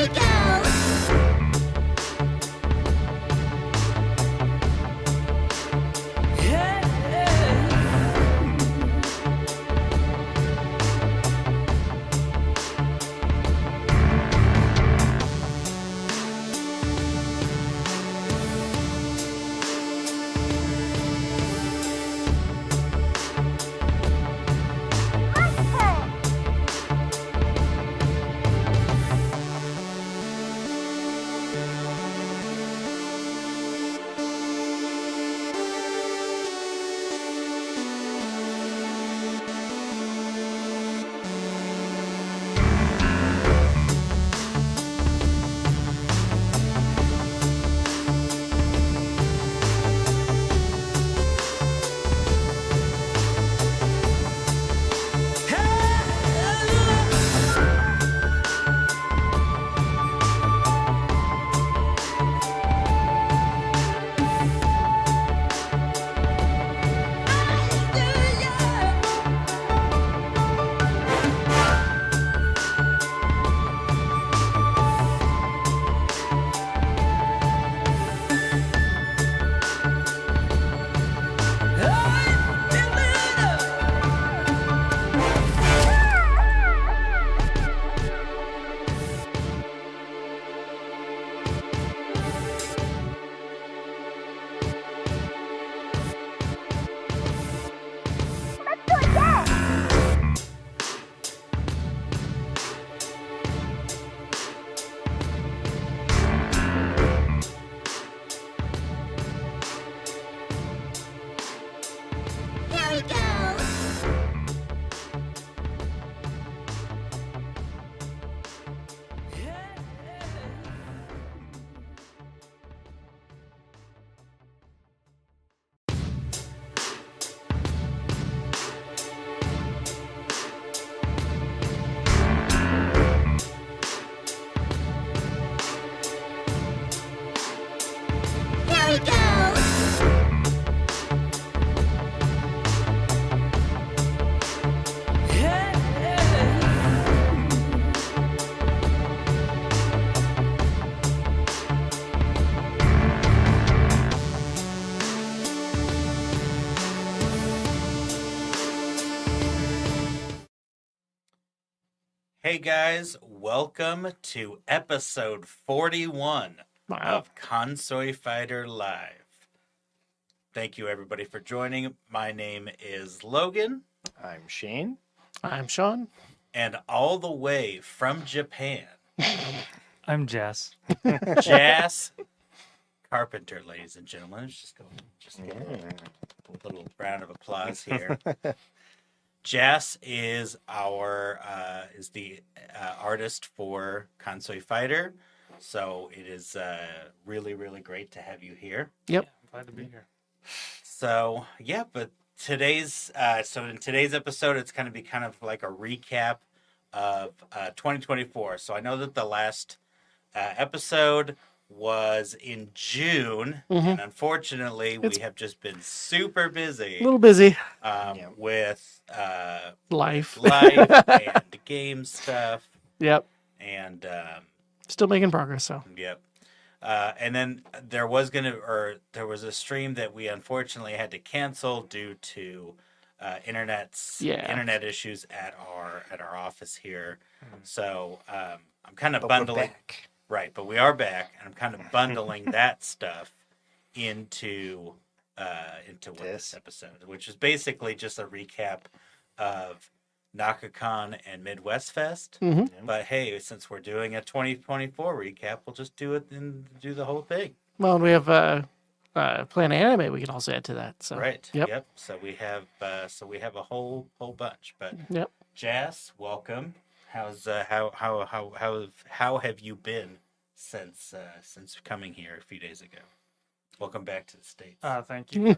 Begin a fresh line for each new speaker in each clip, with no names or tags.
we go! Here we go! Here we go!
Hey guys, welcome to episode 41 of Konsui Fighter Live. Thank you everybody for joining. My name is Logan.
I'm Shane.
I'm Sean.
And all the way from Japan,
I'm Jess.
Jas Carpenter, ladies and gentlemen. Let's just give a little round of applause here. Jas is the artist for Konsui Fighter, so it is really, really great to have you here.
Yep.
I'm glad to be here.
So yeah, but in today's episode, it's going to be kind of like a recap of 2024. So I know that the last episode was in June, and unfortunately, we have just been super busy.
A little busy.
With
Life.
and game stuff,
Yep.
and
Still making progress, so.
yep. And then there was a stream that we unfortunately had to cancel due to internet issues at our office here. So I'm kind of bundling. Right, but we are back, and I'm kind of bundling that stuff into this episode, which is basically just a recap of NakaCon and Midwest Fest.
Mm-hmm.
But hey, since we're doing a 2024 recap, we'll just do it and do the whole thing.
Well, we have Planet Anime we can also add to that. So.
Right.
Yep.
So we have a whole bunch. But
yep.
Jas, welcome. How's how have you been since coming here a few days ago? Welcome back to the States.
Thank you.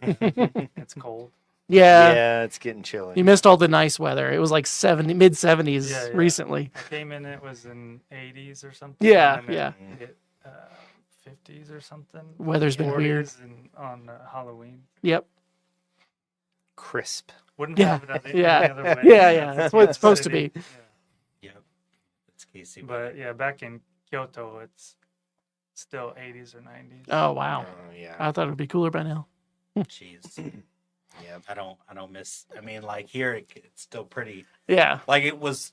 It's cold.
Yeah.
It's getting chilly.
You missed all the nice weather. It was like mid 70s recently.
I came in, it was in 80s or something.
Yeah,
and then
yeah.
it hit 50s or something.
Weather's been
40s
weird.
on Halloween.
Yep.
Crisp.
Wouldn't
Yeah.
have it any
Yeah.
other way.
Yeah. That's what it's supposed to be.
Yep. It's Casey.
But yeah, back in Kyoto, it's still 80s or 90s.
Oh wow.
Oh yeah.
I thought it would be cooler by now.
Jeez.
Yep.
I don't miss. I mean, like here, it's still pretty.
Yeah.
Like it was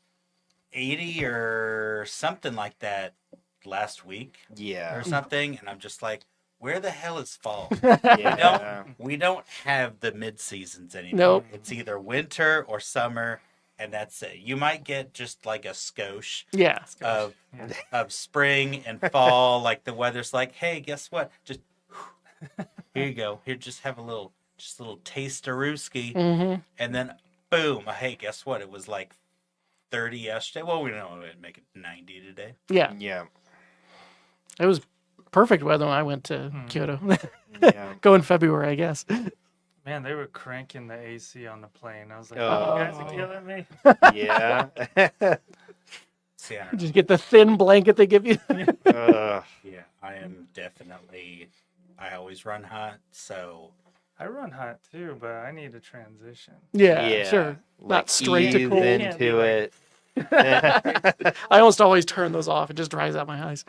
80 or something like that last week
Yeah.
or something, and I'm just like, where the hell is fall?
Yeah.
We don't have the mid seasons anymore.
Nope.
It's either winter or summer, and that's it. You might get just like a skosh
Yeah.
of
Yeah.
of spring and fall. Like the weather's like, hey, guess what? Just here you go. Here, just have a little taste of Rooski,
Mm-hmm.
and then boom. Hey, guess what? It was like 30 yesterday. Well, we know it'd make it 90 today.
Yeah.
Yeah.
It was perfect weather when I went to Kyoto.
Yeah.
Go in February, I guess.
Man, they were cranking the AC on the plane. I was like,
Oh.
you guys are killing me.
Yeah.
See, I don't know.
Just get the thin blanket they give you.
Ugh.
Yeah, I am definitely. I always run hot, so
I run hot too, but I need a transition.
Yeah, sure.
Like
Not straight to
ease
cold.
Can't be
into
like-
it.
I almost always turn those off. It just dries out my eyes.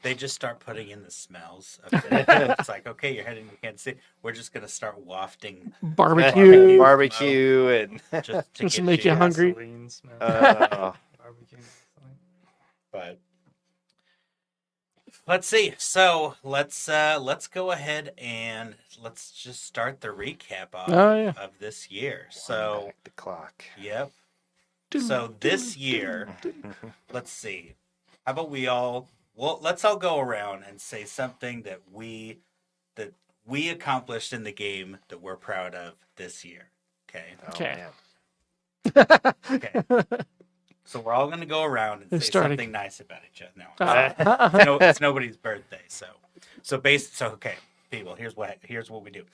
they just start putting in the smells. Of it. It's like, okay, you're heading to Kansas City. We're just gonna start wafting
Barbecue.
Barbecue and
just to
Just
get
make you hungry.
Gasoline smell.
uh,
Barbecue gasoline.
But let's see. So let's go ahead and let's just start the recap of this year. So
back the clock.
yep. So this year, let's see. How about let's all go around and say something that we accomplished in the game that we're proud of this year. Okay.
Oh,
Okay.
man.
Okay. So we're all going to go around and
Who's
say
starting?
something nice about each other. No.
Uh,
No, it's nobody's birthday. So okay, people, here's what we do.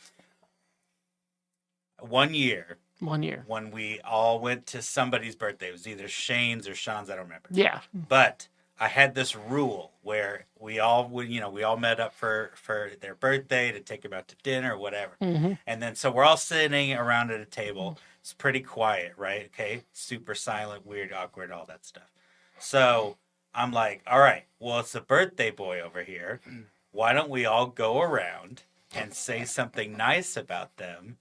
1 year
1 year.
when we all went to somebody's birthday. It was either Shane's or Sean's, I don't remember.
Yeah.
But I had this rule where we all met up for their birthday to take them out to dinner or whatever.
Mm-hmm.
And then so we're all sitting around at a table. It's pretty quiet, right? Okay. Super silent, weird, awkward, all that stuff. So I'm like, all right, well, it's the birthday boy over here. Why don't we all go around and say something nice about them?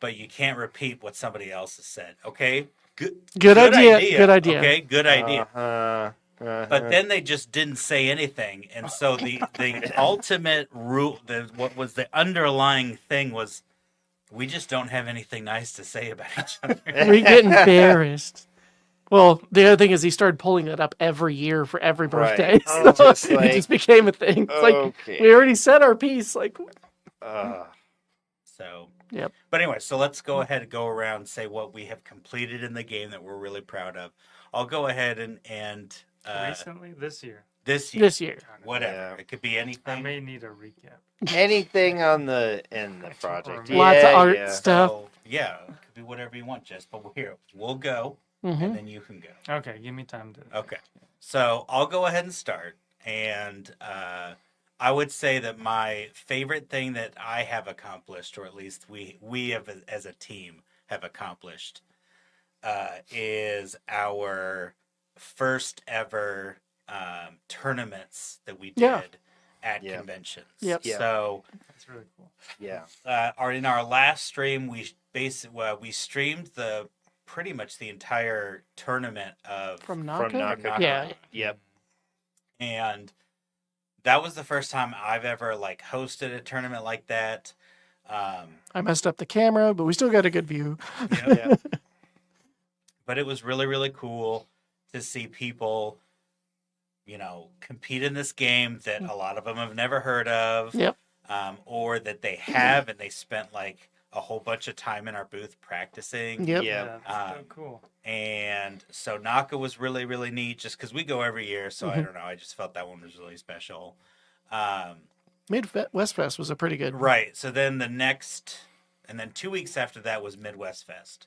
But you can't repeat what somebody else has said. Okay.
Good idea. Good idea.
Okay. Good idea.
Uh-huh.
But then they just didn't say anything, and so the ultimate rule, what was the underlying thing was, we just don't have anything nice to say about each other.
We get embarrassed. Well, the other thing is he started pulling it up every year for every
Right.
birthday.
Oh,
So
just like-
it just became a thing. It's like,
Okay.
we already said our piece. Like,
So,
yep.
but anyway, so let's go ahead and go around and say what we have completed in the game that we're really proud of. I'll go ahead and
Recently, this year.
this year,
This year.
whatever,
Yeah.
it could be
I
anything.
may need a recap.
Anything in the project.
Lots of
Yeah,
art
yeah.
stuff.
So, yeah, it could be whatever you want, Jess. But here, we'll go,
Mm-hmm.
and then you can go.
Okay, give me time to.
Okay. So I'll go ahead and start. And I would say that my favorite thing that I have accomplished, or at least we have as a team have accomplished, is our first ever tournaments that we did
Yeah.
at
Yeah.
conventions.
Yep.
Yeah.
So
That's really cool.
Yeah.
in our last stream, we streamed pretty much the entire tournament of
From
From
Naka?
Naka.
Yeah.
Yep.
and that was the first time I've ever like hosted a tournament like that.
I messed up the camera, but we still got a good view.
Yeah.
But it was really, really cool to see people, compete in this game that a lot of them have never heard of,
Yep.
or that they have, and they spent like a whole bunch of time in our booth practicing.
Yep.
Yeah.
That's so cool.
And so Naka was really, really neat just because we go every year. So I
Mhm.
don't know. I just felt that one was really special.
Midwest Fest was a pretty good.
Right. So then and then 2 weeks after that was Midwest Fest.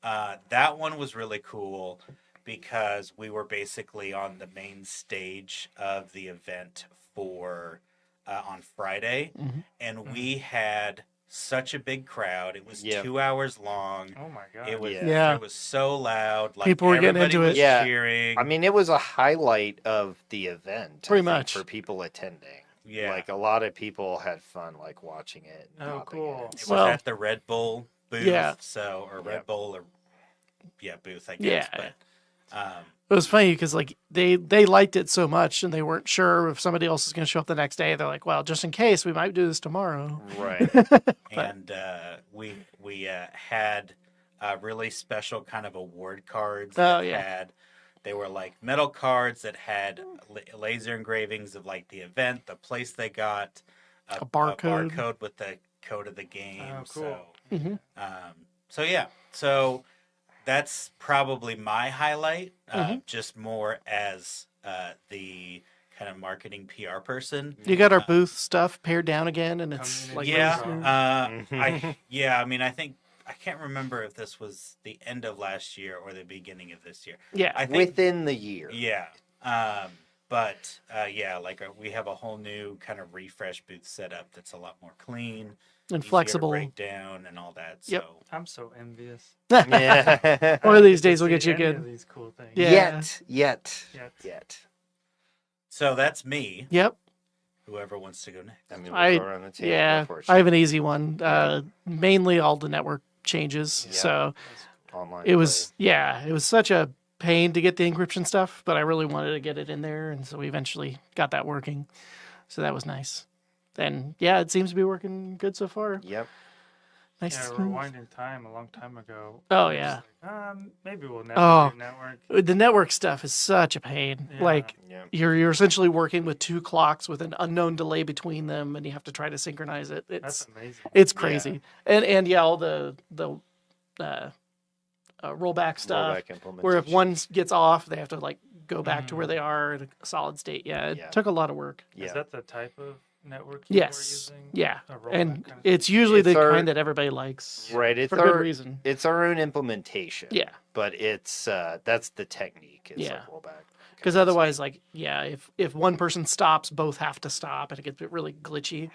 That one was really cool because we were basically on the main stage of the event on Friday,
Mhm.
and we had such a big crowd. It was
Yep.
2 hours long.
Oh my god.
It was
Yeah.
it was so loud. Like
People were getting
everybody
into it.
was
Yeah.
cheering.
I mean, it was a highlight of the event.
Pretty
I think,
much.
for people attending.
Yeah.
Like a lot of people had fun, like watching it. and
Oh,
popping
cool.
in.
It
Well-
was at the Red Bull booth.
Yeah.
So or Red
Yep.
Bull or booth, I guess.
Yeah.
But
It was funny because like they liked it so much and they weren't sure if somebody else is going to show up the next day. They're like, well, just in case, we might do this tomorrow.
Right.
and we had really special kind of award cards.
Oh,
that
yeah.
They were like metal cards that had laser engravings of like the event, the place they got,
A barcode.
barcode with the code of the game.
Oh, cool.
Mhm.
So yeah, so that's probably my highlight, just more as the kind of marketing PR person.
You got our booth stuff pared down again, and it's like
Yeah, I mean, I think I can't remember if this was the end of last year or the beginning of this year.
yeah,
I think
Within the year.
yeah, like we have a whole new kind of refresh booth setup that's a lot more clean,
and
easier to
flexible.
break down and all that.
Yep.
So
I'm so envious.
Yeah.
One of these
To
days we'll get
see
you
any of
good.
these cool things.
Yeah.
Yet.
so that's me.
Yep.
Whoever wants to go next.
I mean,
I-
we'll go around the table.
Yeah,
unfortunately.
I have an easy one. Mainly all the network changes.
Yeah.
So
Online
it was it was such a pain to get the encryption stuff, but I really wanted to get it in there, and so we eventually got that working. So that was nice. And yeah, it seems to be working good so far.
play. Yep.
Nice.
Yeah, rewinding time a long time ago.
Oh,
I was
yeah.
like, maybe we'll
Oh.
never do network.
The network stuff is such a pain.
Yeah.
Like
Yep.
you're essentially working with two clocks with an unknown delay between them, and you have to try to synchronize it.
That's
It's
amazing.
it's crazy. And yeah, all the rollback stuff.
Rollback
Where if
implementation.
one gets off, they have to like go back to where they are in a solid state. Yeah, it
Yeah.
took a lot of work.
Yeah.
Is that the type of networking
Yes.
we're using?
Yeah.
A rollback
And
kind of
it's usually the
It's our-
kind that everybody likes
Right. It's
for good
our
reason.
it's our own implementation.
Yeah.
But it's that's the technique. It's
Yeah.
like rollback.
Because otherwise, like, yeah, if one person stops, both have to stop, and it gets really glitchy.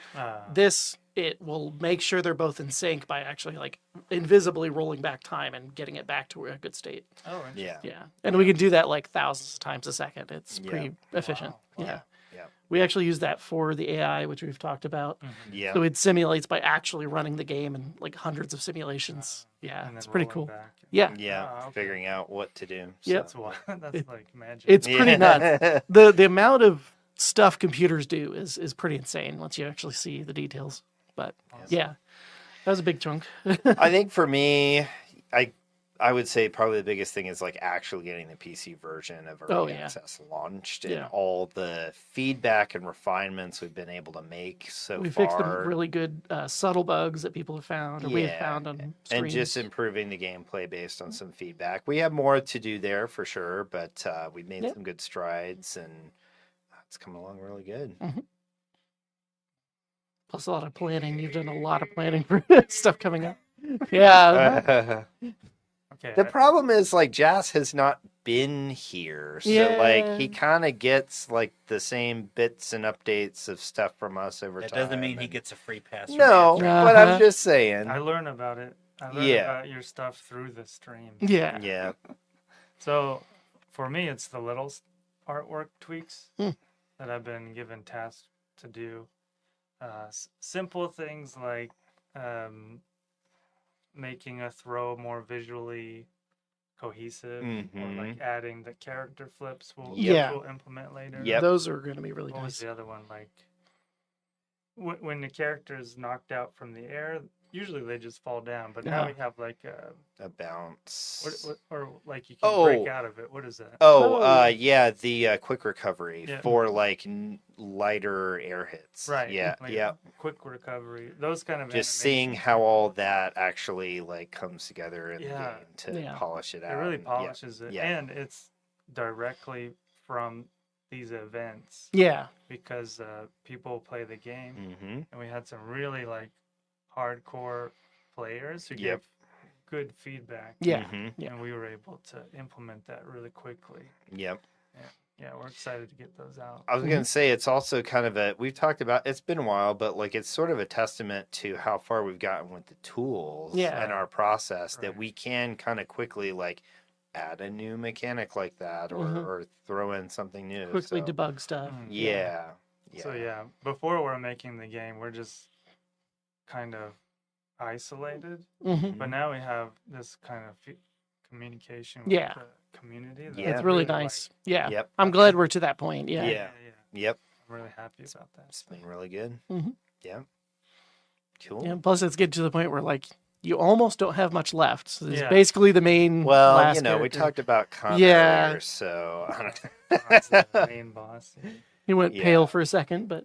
This, it will make sure they're both in sync by actually, like, invisibly rolling back time and getting it back to a good state.
Oh, interesting.
Yeah.
Yeah. And we can do that, like, thousands of times a second. It's
Yeah.
pretty efficient.
Wow.
Yeah.
Yeah.
We actually use that for the AI, which we've talked about.
Yeah.
So it simulates by actually running the game in, like, hundreds of simulations. Yeah.
And
It's
then
pretty
rolling
cool.
back.
Yeah.
Yeah.
Ah, okay.
Figuring out what to do.
Yep.
That's why. That's
It-
like magic.
It's pretty
Yeah.
nuts. The amount of stuff computers do is pretty insane once you actually see the details. But yeah, that was a big chunk.
I think for me, I would say probably the biggest thing is like actually getting the PC version of Early Access launched and
Yeah.
all the feedback and refinements we've been able to make so
We
far.
fixed some really good subtle bugs that people have found, or we have
Yeah,
found on
and
streams.
just improving the gameplay based on some feedback. We have more to do there for sure, but we've made
Yep.
some good strides and it's coming along really good.
Plus a lot of planning. You've done a lot of planning for stuff coming up. Yeah.
Okay.
The problem is like Jazz has not been here, so like he
Yeah.
kind of gets like the same bits and updates of stuff from us over
That
time.
doesn't mean he
and-
gets a free pass. from
No,
Amazon.
but I'm
Uh-huh.
just saying.
I learn about it. I learn
Yeah.
about your stuff through the stream.
Yeah.
Yeah,
So for me, it's the little artwork tweaks
Hmm.
that I've been given tasks to do. Simple things like making a throw more visually cohesive, or like adding the character flips.
Yeah.
We'll implement later.
Yep.
Those are going to be really
What was
nice.
the other one? Like when the character is knocked out from the air, usually they just fall down. But now
Yeah.
we have like
a bounce.
what or like you can break
Oh.
out of it. What is that?
Oh, yeah, the quick recovery
Yeah.
for like lighter air hits.
Right.
Yeah,
like
yeah.
Quick recovery. Those kind of
Just seeing
animations
how
are
all
cool.
that actually like comes together in
Yeah.
the game to
Yeah.
polish it
It
out.
really
and-
polishes it,
Yeah.
and it's directly from these events
Yeah.
because people play the game,
Mm-hmm.
and we had some really like hardcore players who
Yep.
gave good feedback.
Yeah.
Mm-hmm.
Yeah.
And we were able to implement that really quickly.
Yep.
Yeah, we're excited to get those out.
I was going to say it's also kind of we've talked about, it's been a while, but like it's sort of a testament to how far we've gotten with the tools and our process that we can kind of quickly like add a new mechanic like that or throw in something new.
Quickly debug stuff.
Yeah.
So yeah, before we're making the game, we're just kind of isolated. But now we have this kind of communication with the community.
It's really nice.
Like, yep.
I'm glad we're to that point.
Yep.
I'm really happy about that.
It's been really good. Yeah. Cool.
Yeah. Plus, it's getting to the point where like you almost don't have much left. So it's basically the main.
Well,
last
you know,
character.
we talked about Khan earlier, so I don't know.
That's the main boss.
He went pale for a second, but.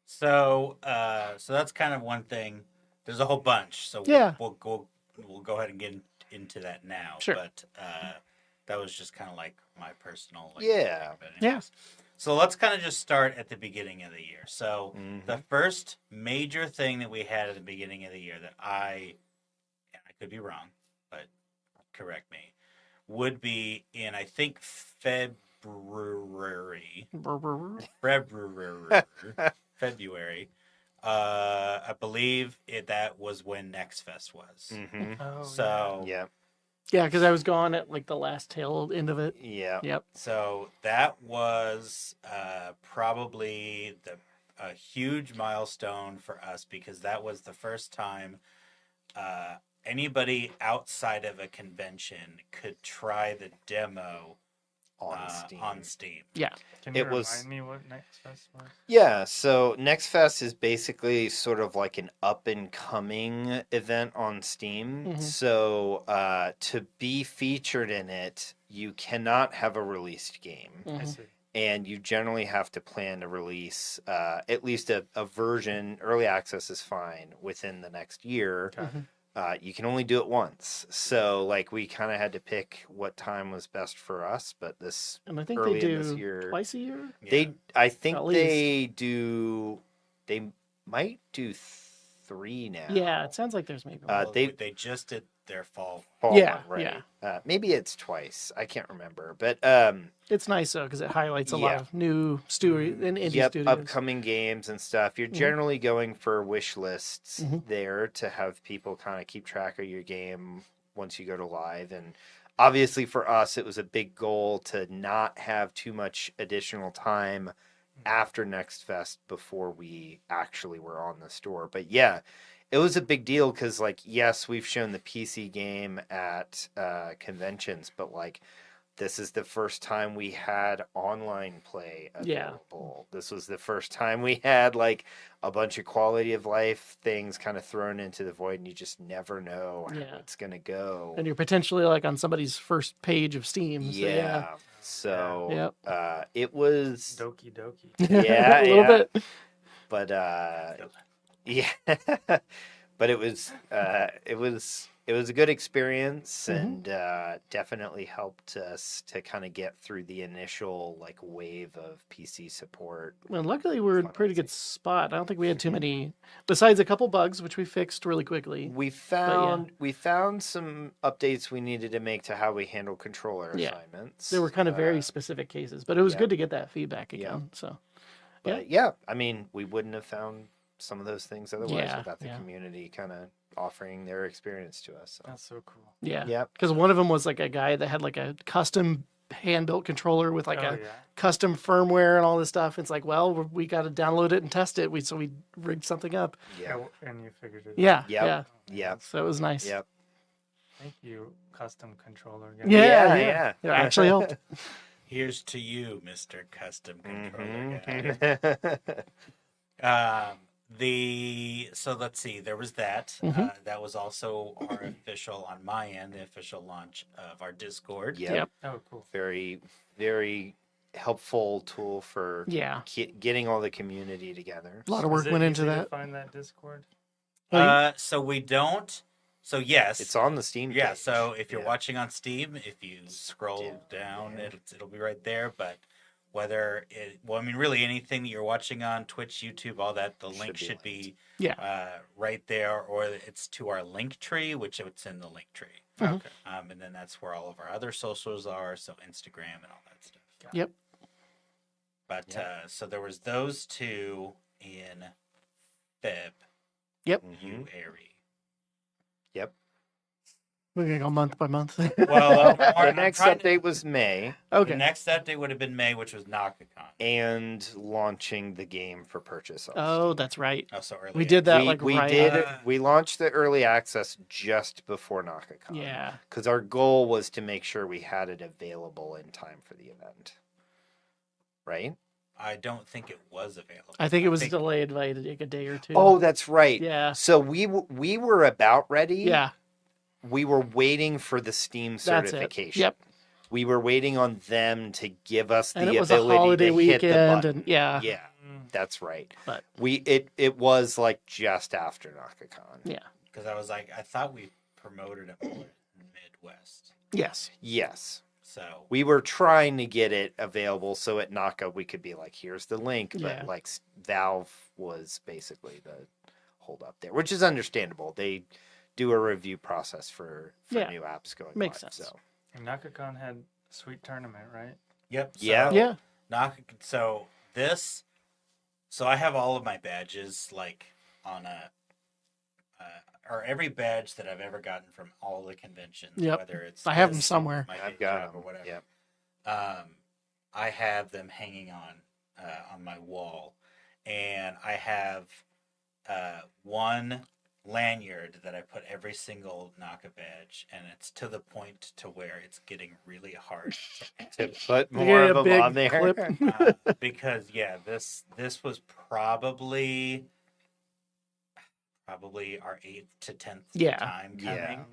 So that's kind of one thing. There's a whole bunch. So we'll go ahead and get into that now.
Sure.
But that was just kind of like my personal. Like, So let's kind of just start at the beginning of the year. So the first major thing that we had at the beginning of the year that I could be wrong, but correct me, would be in I think February. I believe that was when Next Fest was.
Yeah, because I was gone at like the last tail end of it.
Yep.
So that was probably a huge milestone for us because that was the first time anybody outside of a convention could try the demo on Steam.
Yeah.
Can you remind me what Next Fest was?
Yeah, so Next Fest is basically sort of like an up-and-coming event on Steam. So to be featured in it, you cannot have a released game.
I see.
And you generally have to plan to release at least a version, early access is fine, within the next year. You can only do it once. So, like, we kind of had to pick what time was best for us, but
and I think
early
they
in this
do
year,
twice a year?
I think they might do 3 now.
Yeah, it sounds like there's maybe one.
They just did their fall
one, right?
Yeah.
Maybe it's twice. I can't remember, but
it's nice though because it highlights a lot of new indie studios,
upcoming games and stuff. You're generally going for wish lists there to have people kind of keep track of your game once you go to live. And obviously for us, it was a big goal to not have too much additional time after Next Fest before we actually were on the store. But yeah, it was a big deal because, like, yes, we've shown the PC game at conventions, but, like, this is the first time we had online play available. This was the first time we had, like, a bunch of quality of life things kind of thrown into the void, and you just never know how it's going to go.
And you're potentially, like, on somebody's first page of Steam.
So, it was...
Doki Doki.
Yeah,
a little bit.
But, but it was a good experience and definitely helped us to kind of get through the initial like wave of PC support.
Well, luckily we're in a pretty good spot. I don't think we had too many, besides a couple bugs which we fixed really quickly.
We found some updates we needed to make to how we handle controller assignments.
They were kind of very specific cases, but it was good to get that feedback again. So,
but I mean, we wouldn't have found some of those things otherwise without the community kind of offering their experience to us. So.
That's so cool.
Yeah. Because one of them was like a guy that had like a custom hand-built controller with like custom firmware and all this stuff. It's like, well, we got to download it and test it. So we rigged something up.
Yeah.
And you figured it
out.
Yeah.
So it was nice.
Yep.
Thank you, custom controller guy.
Yeah. It actually helped.
Here's to you, Mr. Custom Controller guy. So let's see, there was that. That was also our official, on my end, the official launch of our Discord.
Yep.
Oh, cool.
Very, very helpful tool for getting all the community together.
A lot of work went into that.
Find that Discord.
So we don't. So yes,
it's on the Steam page.
Yeah. So if you're watching on Steam, if you scroll down, it'll be right there. But really anything that you're watching on Twitch, YouTube, all that, the link should be right there, or it's to our link tree, which it's in the link tree. Okay. and then that's where all of our other socials are, so Instagram and all that stuff.
Yep.
But so there was those two in Feb.
Yep.
February.
Yep.
We're gonna go month by month.
Well,
The next update was May.
Okay.
The next update would have been May, which was NakaCon.
And launching the game for purchase. On
Oh,
Steam.
that's right.
Oh, so early.
We did that
we
right.
did. We launched the early access just before NakaCon.
Yeah.
Because our goal was to make sure we had it available in time for the event. Right?
I don't think it was available.
I think it was delayed by like a day or two.
Oh, that's right.
Yeah.
So we were about ready.
Yeah.
We were waiting for the Steam
That's
certification.
it. Yep.
We were waiting on them to give us
And
the
it was a
ability
holiday
to hit the
weekend,
button.
and yeah.
Yeah, that's right.
But
It was like just after NakaCon.
yeah.
Because I was like, I thought we promoted it more in the Midwest.
Yes.
Yes.
So
We were trying to get it available so at Naka we could be like, here's the link. But
Yeah.
like Valve was basically the hold up there, which is understandable. They do a review process for
Yeah.
new apps going
Makes
live.
sense.
So
And NakaCon had a sweet tournament, right?
yep. So
Yeah.
Yeah.
So I have all of my badges like on a or every badge that I've ever gotten from all the conventions.
Yep.
Whether it's
I have them
this,
somewhere.
my
I've
day
got
job
them.
or whatever.
Yep.
I have them hanging on my wall, and I have one lanyard that I put every single Naka badge, and it's to the point to where it's getting really hard
To put
They
more
get a
of them
big
on there.
clip.
because this was probably our 8th to 10th
Yeah.
time coming.
Yeah.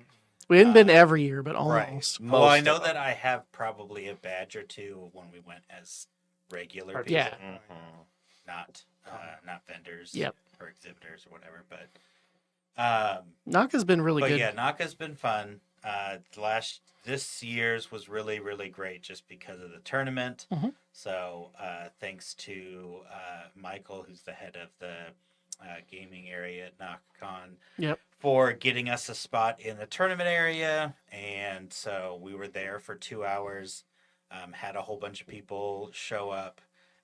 We hadn't been every year, but almost.
Well, I
Most
know
of
that
them.
I have probably a badge or two when we went as regular people,
Yeah.
Mhm.
not vendors
Yep.
or exhibitors or whatever. But
Naka's been really good.
yeah, Naka's been fun. This year's was really, really great just because of the tournament.
Mhm.
So thanks to Michael, who's the head of the gaming area at NakaCon,
Yep.
for getting us a spot in the tournament area. And so we were there for 2 hours, had a whole bunch of people show up,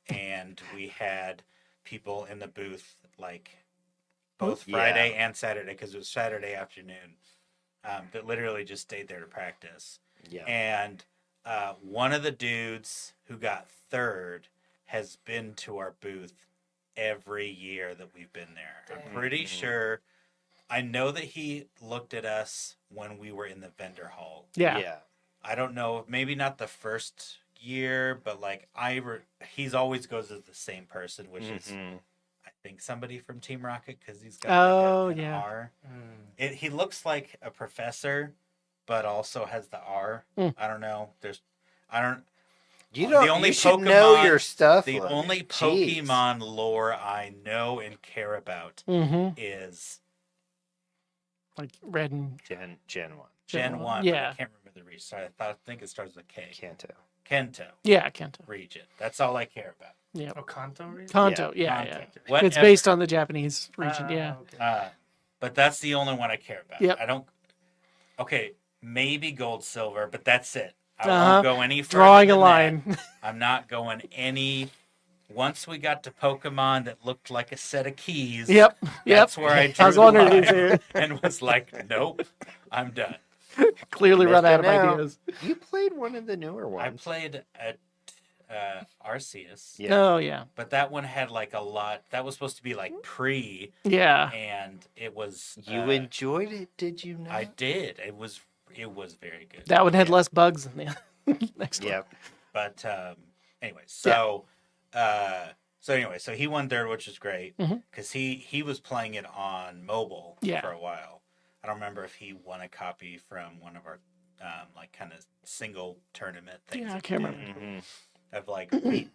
and we had people in the booth like both
Yeah.
Friday and Saturday, because it was Saturday afternoon, that literally just stayed there to practice.
Yeah.
And one of the dudes who got third has been to our booth every year that we've been there. I'm pretty sure. I know that he looked at us when we were in the vendor hall.
Yeah.
Yeah.
I don't know, maybe not the first year, but like he's always goes as the same person, which is
Mhm.
I think somebody from Team Rocket, because he's got
Oh,
like an
yeah.
R. He looks like a professor, but also has the R.
Mm.
I don't know.
You don't.
The only
You should know
Pokemon-
your stuff.
The
Logan.
only
Jeez.
Pokemon lore I know and care about
Mm-hmm.
is
Like Red and
Gen 1.
Gen 1.
Yeah.
But I can't remember the region. Sorry, I think it starts with a K.
Kanto.
Kento
yeah, Kanto.
region. That's all I care about.
Yeah.
Oh, Kanto region?
Kanto. Yeah,
Kanto.
yeah.
Whatever.
It's based on the Japanese region. Yeah.
Okay.
But that's the only one I care about.
Yep.
I don't. Okay, maybe gold, silver, but that's it. I
Uh-huh.
won't go any further.
Drawing a
than
line.
that. I'm not going any. Once we got to Pokemon that looked like a set of keys.
Yep. Yep.
That's where I drew
I was
the
wondering
line
if you
and was like, nope, I'm done.
clearly run
Missed
out of
it now.
ideas.
You played one of the newer
I
ones.
played at Arceus,
Yeah.
Oh yeah.
but that one had like a lot. That was supposed to be like pre,
Yeah.
and it was.
You enjoyed it, did you not?
I did. It was very good.
That one had
Yeah.
less bugs than the next one.
Yep.
But anyway, so so he won third, which was great
Mhm.
because he was playing it on mobile
Yeah.
for a while. I don't remember if he won a copy from one of our like kind of single tournament things.
Yeah, I
that
can't
we
remember.
did,
Mhm.
Of like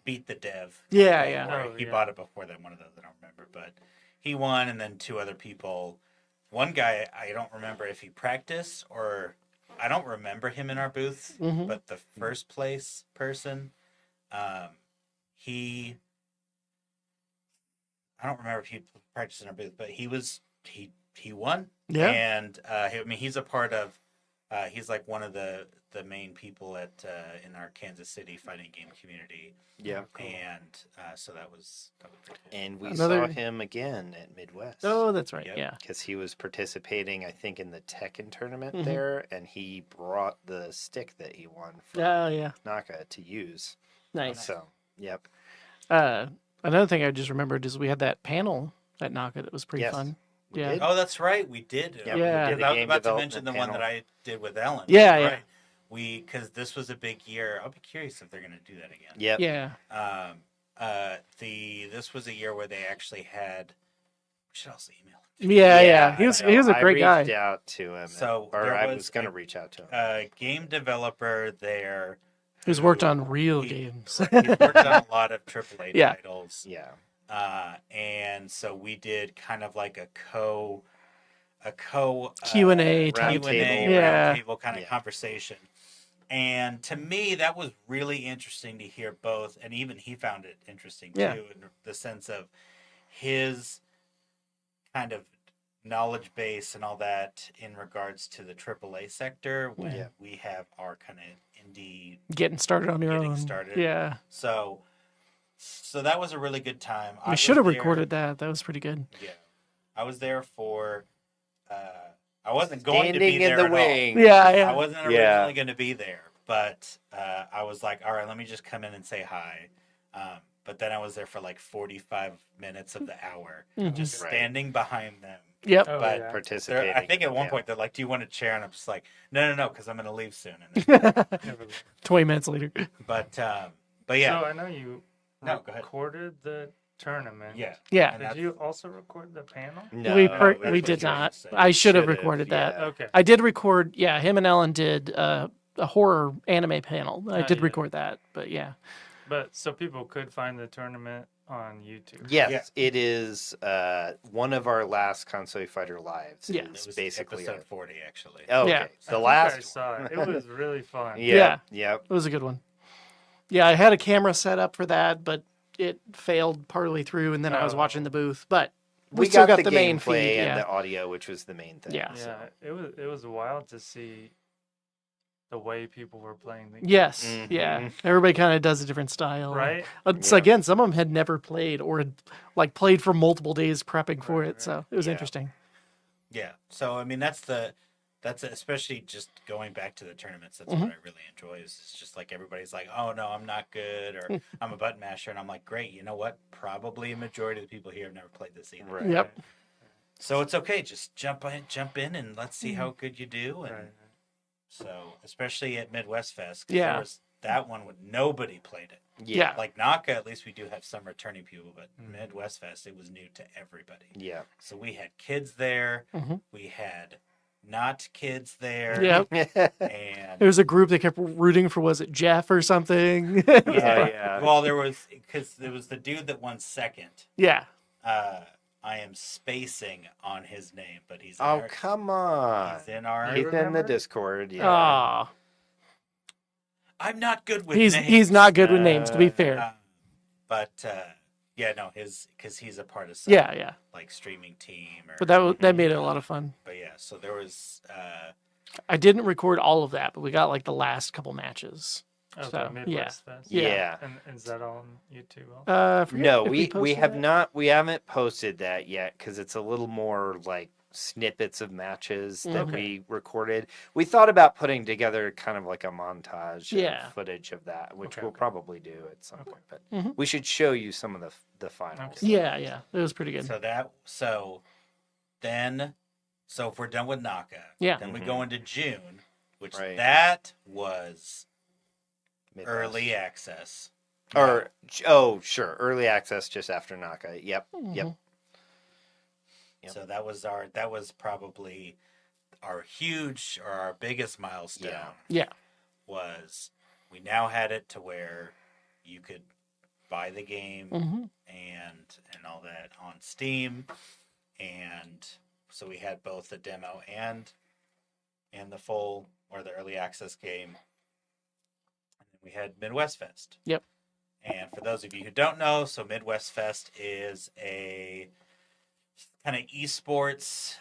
beat the dev.
Yeah,
thing
yeah.
where
Oh,
he
yeah.
bought it before then. One of those I don't remember, but he won, and then two other people. One guy I don't remember if he practiced or I don't remember him in our booth,
Mhm.
but the first place person, he. I don't remember if he practiced in our booth, but he won.
Yeah.
And I mean, he's a part of He's like one of the main people at in our Kansas City fighting game community.
Yeah.
And so that was pretty cool.
And we
Another-
saw him again at Midwest.
Oh, that's right.
Yep.
Yeah.
Because he was participating, I think, in the Tekken tournament
Mhm.
there, and he brought the stick that he won from
Oh, yeah.
Naka to use.
Nice.
So, yep.
Another thing I just remembered is we had that panel at Naka that was pretty
Yes.
fun.
We
Yeah.
did.
Oh, that's right. We did.
Yeah,
we
I
did
was
the game
about to
development
mention the one
panel.
that I did with Ellen.
Yeah,
Right.
yeah.
Because this was a big year. I'll be curious if they're going to do that again.
Yep.
Yeah.
This was a year where they actually had. We should also email him.
Yeah. He was
I
a
know.
great
I
guy.
reached out to him.
So
or
there
I
was
was going to
a-
reach out to him.
A game developer there.
Who's
who-
worked on real
he-
games.
He's worked on a lot of AAA
Yeah.
titles.
Yeah.
And so we did kind of like a Q&A
Round table.
Yeah.
roundtable kind of
Yeah.
conversation. And to me, that was really interesting to hear both, and even he found it interesting
Yeah.
too, in the sense of his kind of knowledge base and all that in regards to the AAA sector when
Yeah.
we have our kind of indie.
Getting started on your
Getting
own.
started.
Yeah.
So that was a really good time.
We should have recorded that. That was pretty good.
Yeah, I was there for. I wasn't going to
Standing
be
in
there
the
at all.
wing.
Yeah,
I
yeah.
wasn't originally
Yeah.
going to be there, but I was like, all right, let me just come in and say hi. But then I was there for like 45 minutes of the hour,
Mhm.
just
Right.
standing behind them.
Yep.
Oh,
But
yeah.
Participating.
I think
in
at
the
one
panel.
point they're like, "Do you want a chair?" And I'm just like, "No, because I'm going to leave soon." And then,
20 minutes later.
but yeah,
So I know you
No, go ahead.
recorded the tournament.
yeah.
Yeah.
And
Did
that's-
you also record the panel?
No,
we
that's
we
what
did
you're
not.
saying.
I should have
Should've,
recorded that.
yeah.
Okay.
I did record. Yeah, him and Ellen did a horror anime panel. I
Oh,
did
yeah.
record that, but yeah.
But so people could find the tournament on YouTube.
Yes, it is one of our last Konsui Fighter lives.
Yeah.
It
is
was
basically
episode
our-
40 actually.
Oh, okay.
Yeah.
I
The
think I
last
saw it. It was really fun.
Yeah. Yep.
It was a good one. Yeah, I had a camera set up for that, but it failed partly through, and then I was
Oh.
watching the booth. But
We
still
got
got
the
main
gameplay
feed.
and
Yeah.
the audio, which was the main thing.
Yeah.
so.
Yeah, it was wild to see the way people were playing the game.
Yes,
Mhm.
yeah. Everybody kind of does a different style.
Right?
So
Yeah.
again, some of them had never played or had like played for multiple days prepping for
Right,
it. So it was
Yeah.
interesting.
Yeah. So I mean that's especially just going back to the tournaments. That's
Mm-hmm.
what I really enjoy. Is it's just like everybody's like, "Oh no, I'm not good," or "I'm a button masher," and I'm like, "Great, you know what? Probably a majority of the people here have never played this either."
Right.
Yep.
So it's okay. Just jump in, and let's see
Mm-hmm.
how good you do. And
Right.
so, especially at Midwest Fest, 'cause
Yeah.
there was that one with nobody played it.
Yeah.
Like Naka, at least we do have some returning people, but
Mhm.
Midwest Fest, it was new to everybody.
Yeah.
So we had kids there.
Mhm.
We had not kids there.
Yep.
And
There was a group that kept rooting for, was it Jeff or something?
yeah,
yeah.
well, there was because there was the dude that won second.
Yeah.
I am spacing on his name, but he's in
Oh,
our,
come on.
he's in our.
He's in the
remember?
Discord. Yeah.
Aw.
I'm not good with
He's
names.
not good with names, to be fair.
But yeah, no, because he's a part of some
Yeah, yeah.
like streaming team. Or,
But that made it a lot of fun.
But yeah, so there was.
I didn't record all of that, but we got like the last couple matches.
Oh,
So,
the Midwest Fest.
Yeah.
Yeah.
And is that on YouTube? Also?
I forget
No,
if
we
posted
have
that.
not. We haven't posted that yet because it's a little more like snippets of matches that
Okay.
we recorded. We thought about putting together kind of like a montage
Yeah.
of footage of that, which
Okay,
we'll
okay.
probably do at some point. But
Mhm.
we should show you some of the finals.
Okay.
Yeah, yeah. It was pretty good.
So if we're done with Naka,
Yeah.
then we
Mhm.
go into June, which
Right.
that was
Midwest.
early access.
Or sure, early access just after Naka. Yep, yep.
Mhm.
Yep.
So that was probably our biggest milestone.
Yeah.
Yeah.
Was we now had it to where you could buy the game
hmm
and all that on Steam, and so we had both the demo and the full or the early access game. And then we had Midwest Fest.
Yep.
And for those of you who don't know, so Midwest Fest is a kind of esports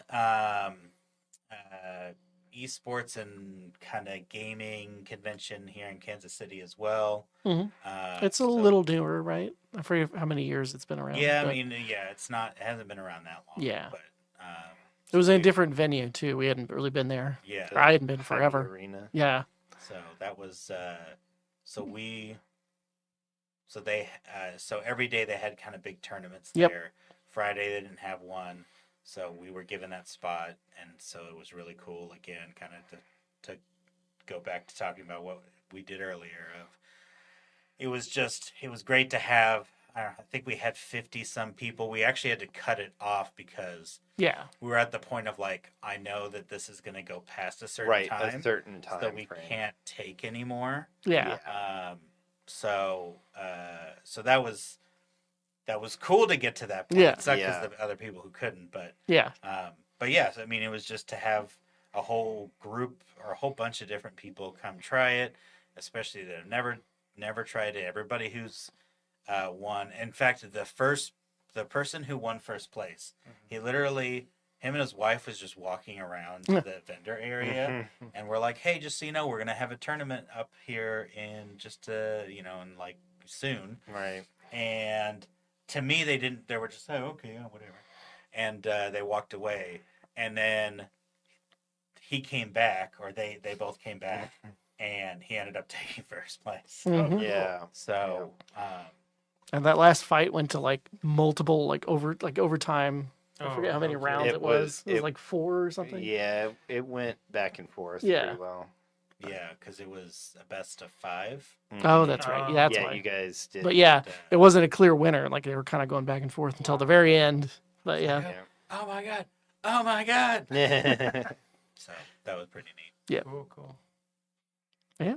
esports and kind of gaming convention here in Kansas City as well.
It's a little newer, right? I forget how many years it's been around.
Yeah,
but...
I mean, it hasn't been around that long.
Yeah.
But
it was in a different venue too. We hadn't really been there.
Yeah.
I hadn't been forever.
Arena.
Yeah.
So that was so every day they had kind of big tournaments there. Friday they didn't have one, so we were given that spot, and so it was really cool again, kind of to go back to talking about what we did earlier. It was great to have. I think we had 50 some people. We actually had to cut it off because we were at the point of like, I know that this is going to go past a certain time, so we can't take anymore.
Yeah.
So that was cool to get to that point.
Yeah.
It sucked because the other people who couldn't, but yes, I mean, it was just to have a whole group or a whole bunch of different people come try it, especially that have never tried it. Everybody who's won. In fact, the person who won first place, he literally, him and his wife was just walking around the vendor area, and we're like, hey, just so you know, we're gonna have a tournament up here in just in like soon,
right?
And to me, they were just, oh, okay, whatever, and they walked away, and then he came back, or they both came back, and he ended up taking first place.
Yeah.
So.
And that last fight went to like multiple overtime. I forget how many rounds it was. It was like 4 or something.
Yeah, it went back and forth pretty well.
Yeah, because it was a best of 5.
Oh, that's right. Yeah, that's why.
You guys did.
But it wasn't a clear winner. Like they were kind of going back and forth until the very end. But
Oh my god! Oh my god! So that was pretty neat.
Yeah.
Cool.
Yeah.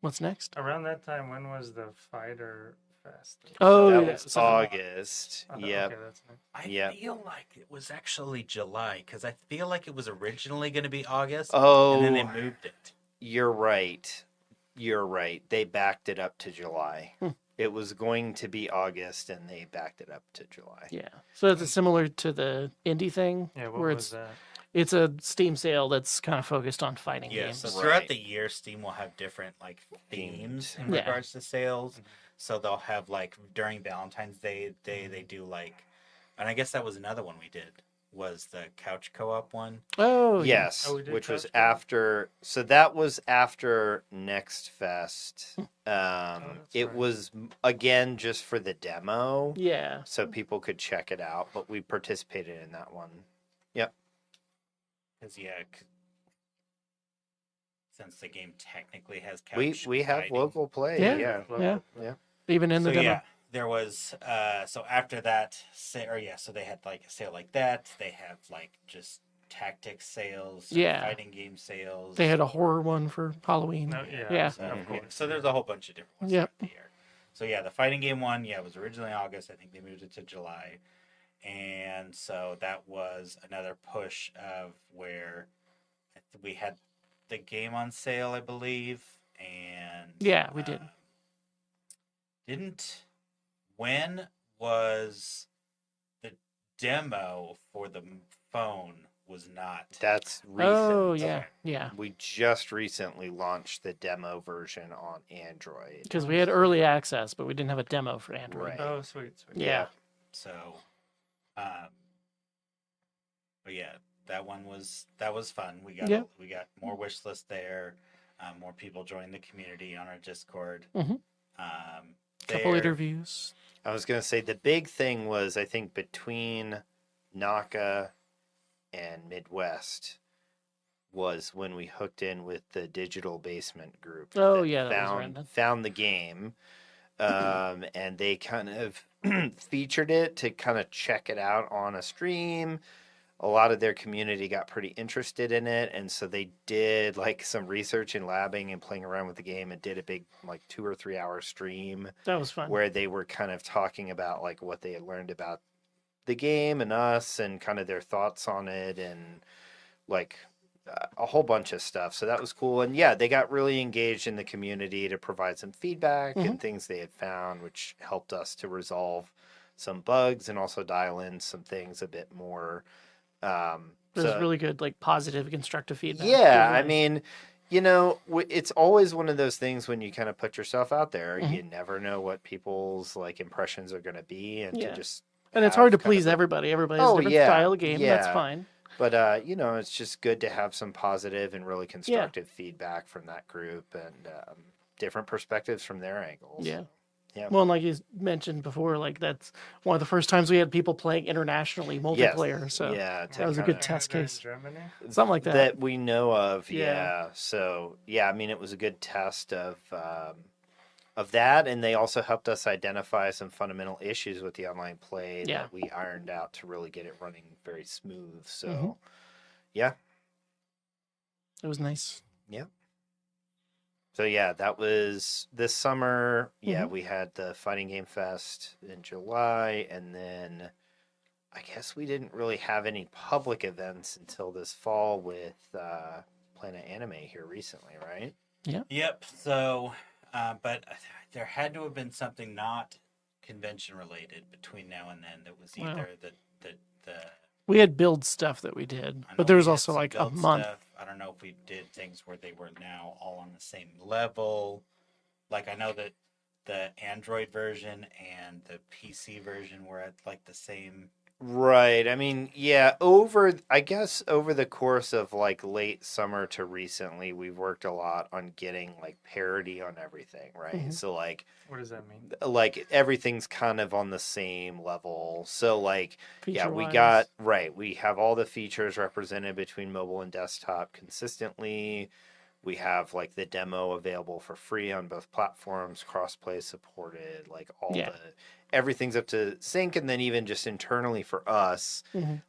What's next?
Around that time, when was the Fighter Fest?
Oh,
that was August.
Okay, that's nice.
I feel like it was actually July because I feel like it was originally going to be August.
Oh,
and then they moved it.
You're right. They backed it up to July. It was going to be August, and they backed it up to July.
Yeah. So it's similar to the indie thing.
Yeah.
What
was that?
It's a Steam sale that's kind of focused on fighting games.
So throughout the year, Steam will have different like themes in regards to sales. So they'll have like during Valentine's Day, they do like, and I guess that was another one we did, was the couch co-op one.
Oh,
yes,
yeah.
Which was after. So that was after Next Fest. It was again just for the demo.
Yeah.
So people could check it out, but we participated in that one. Yep.
Because since the game technically has couch,
we have
fighting.
local play.
Yeah. Even in the demo.
Yeah, there was. So after that, so they had like a sale like that. They have like just tactics sales, fighting game sales.
They had a horror one for Halloween.
So there's a whole bunch of different ones throughout the year. So the fighting game one, it was originally August. I think they moved it to July. And so that was another push of where we had the game on sale, I believe. And
we did.
When was the demo for the phone was not?
That's recent.
Oh, yeah. Yeah.
We just recently launched the demo version on Android.
Because we had early access, but we didn't have a demo for Android.
Right.
Oh, sweet.
Yeah.
So, but that was fun. We got more wish list there. More people joined the community on our Discord.
Couple interviews.
I was going to say the big thing was, I think, between Naka and Midwest was when we hooked in with the Digital Basement group.
Oh, that
found the game. And they kind of featured it to kind of check it out on a stream. A lot of their community got pretty interested in it, and so they did like some research and labbing and playing around with the game and did a big like 2 or 3 hour stream.
That was fun.
Where they were kind of talking about like what they had learned about the game and us and kind of their thoughts on it and like a whole bunch of stuff. So that was cool. And they got really engaged in the community to provide some feedback and things they had found, which helped us to resolve some bugs and also dial in some things a bit more
It was really good, like positive, constructive feedback.
Yeah,
Really
I
nice.
mean, it's always one of those things when you kind of put yourself out there, you never know what people's like impressions are going to be, and to just
and it's hard to
have kind
please
of
everybody. Everybody has a different style of game. That's fine.
But it's just good to have some positive and really constructive feedback from that group and different perspectives from their angles.
Yeah.
Yeah.
Well, and like you mentioned before, like that's one of the first times we had people playing internationally multiplayer. So
that
was a good test
Canada and
case.
Germany?
Something like that.
That we know of.
Yeah.
Yeah. So I mean, it was a good test of that, and they also helped us identify some fundamental issues with the online play that we ironed out to really get it running very smooth. So, yeah,
it was nice.
Yeah. So that was this summer. Yeah, we had the Fighting Game Fest in July, and then I guess we didn't really have any public events until this fall with Planet Anime here recently, right?
Yeah.
Yep. So, but there had to have been something not convention related between now and then. That was either the
we had build stuff that we did, but there was also like a month.
Stuff. I don't know if we did things where they were now all on the same level. Like I know that the Android version and the PC version were at like the same.
Right. I mean, over the course of like late summer to recently, we've worked a lot on getting like parity on everything, right? So like,
what does that mean?
Like everything's kind of on the same level. So like,
Feature-wise.
we have all the features represented between mobile and desktop consistently. We have like the demo available for free on both platforms, crossplay supported, like everything's up to sync. And then even just internally for us,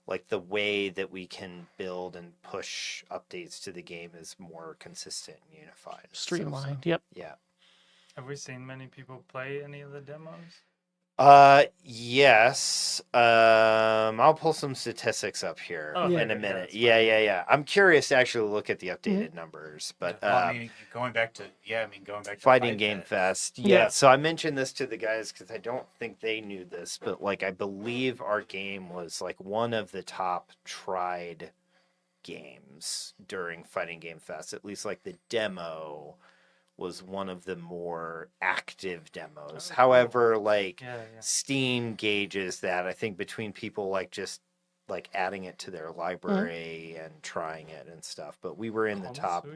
like the way that we can build and push updates to the game is more consistent and unified.
Streamlined. Yep.
Yeah.
Have we seen many people play any of the demos?
Yes. I'll pull some statistics up here in a minute. Yeah. I'm curious to actually look at the updated numbers, but
going back to
Fighting Game Fest. Yeah. So I mentioned this to the guys because I don't think they knew this, but like I believe our game was like one of the top tried games during Fighting Game Fest. At least like the demo was one of the more active demos. However, like Steam gauges that, I think, between people like just like adding it to their library and trying it and stuff. But we were in the top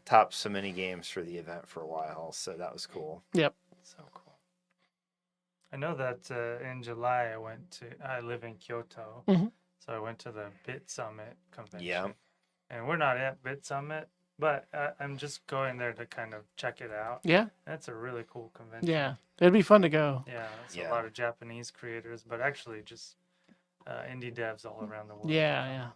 top so many games for the event for a while, so that was cool.
Yep.
So cool. I know that in July I live in Kyoto, so I went to the Bit Summit convention.
Yeah.
And we're not at Bit Summit, but I'm just going there to kind of check it out.
Yeah.
That's a really cool convention.
Yeah. It'd be fun to go.
Yeah. It's a lot of Japanese creators, but actually just indie devs all around the world.
Yeah.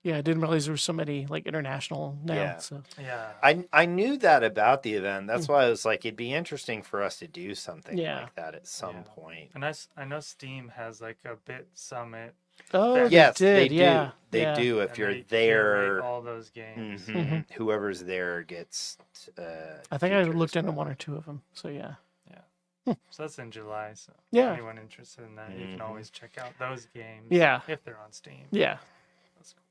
I didn't realize there were so many like international now.
Yeah.
So.
Yeah.
I knew that about the event. That's why I was like, it'd be interesting for us to do something like that at some point.
And I know Steam has like a Bit Summit.
Oh,
yes,
they did.
do. They do. If
And
you're
they
there,
curate all those games.
whoever's there gets.
I think I looked into one or two of them. So yeah.
So that's in July. So anyone interested in that, you can always check out those games.
Yeah.
If they're on Steam.
Yeah.
That's cool.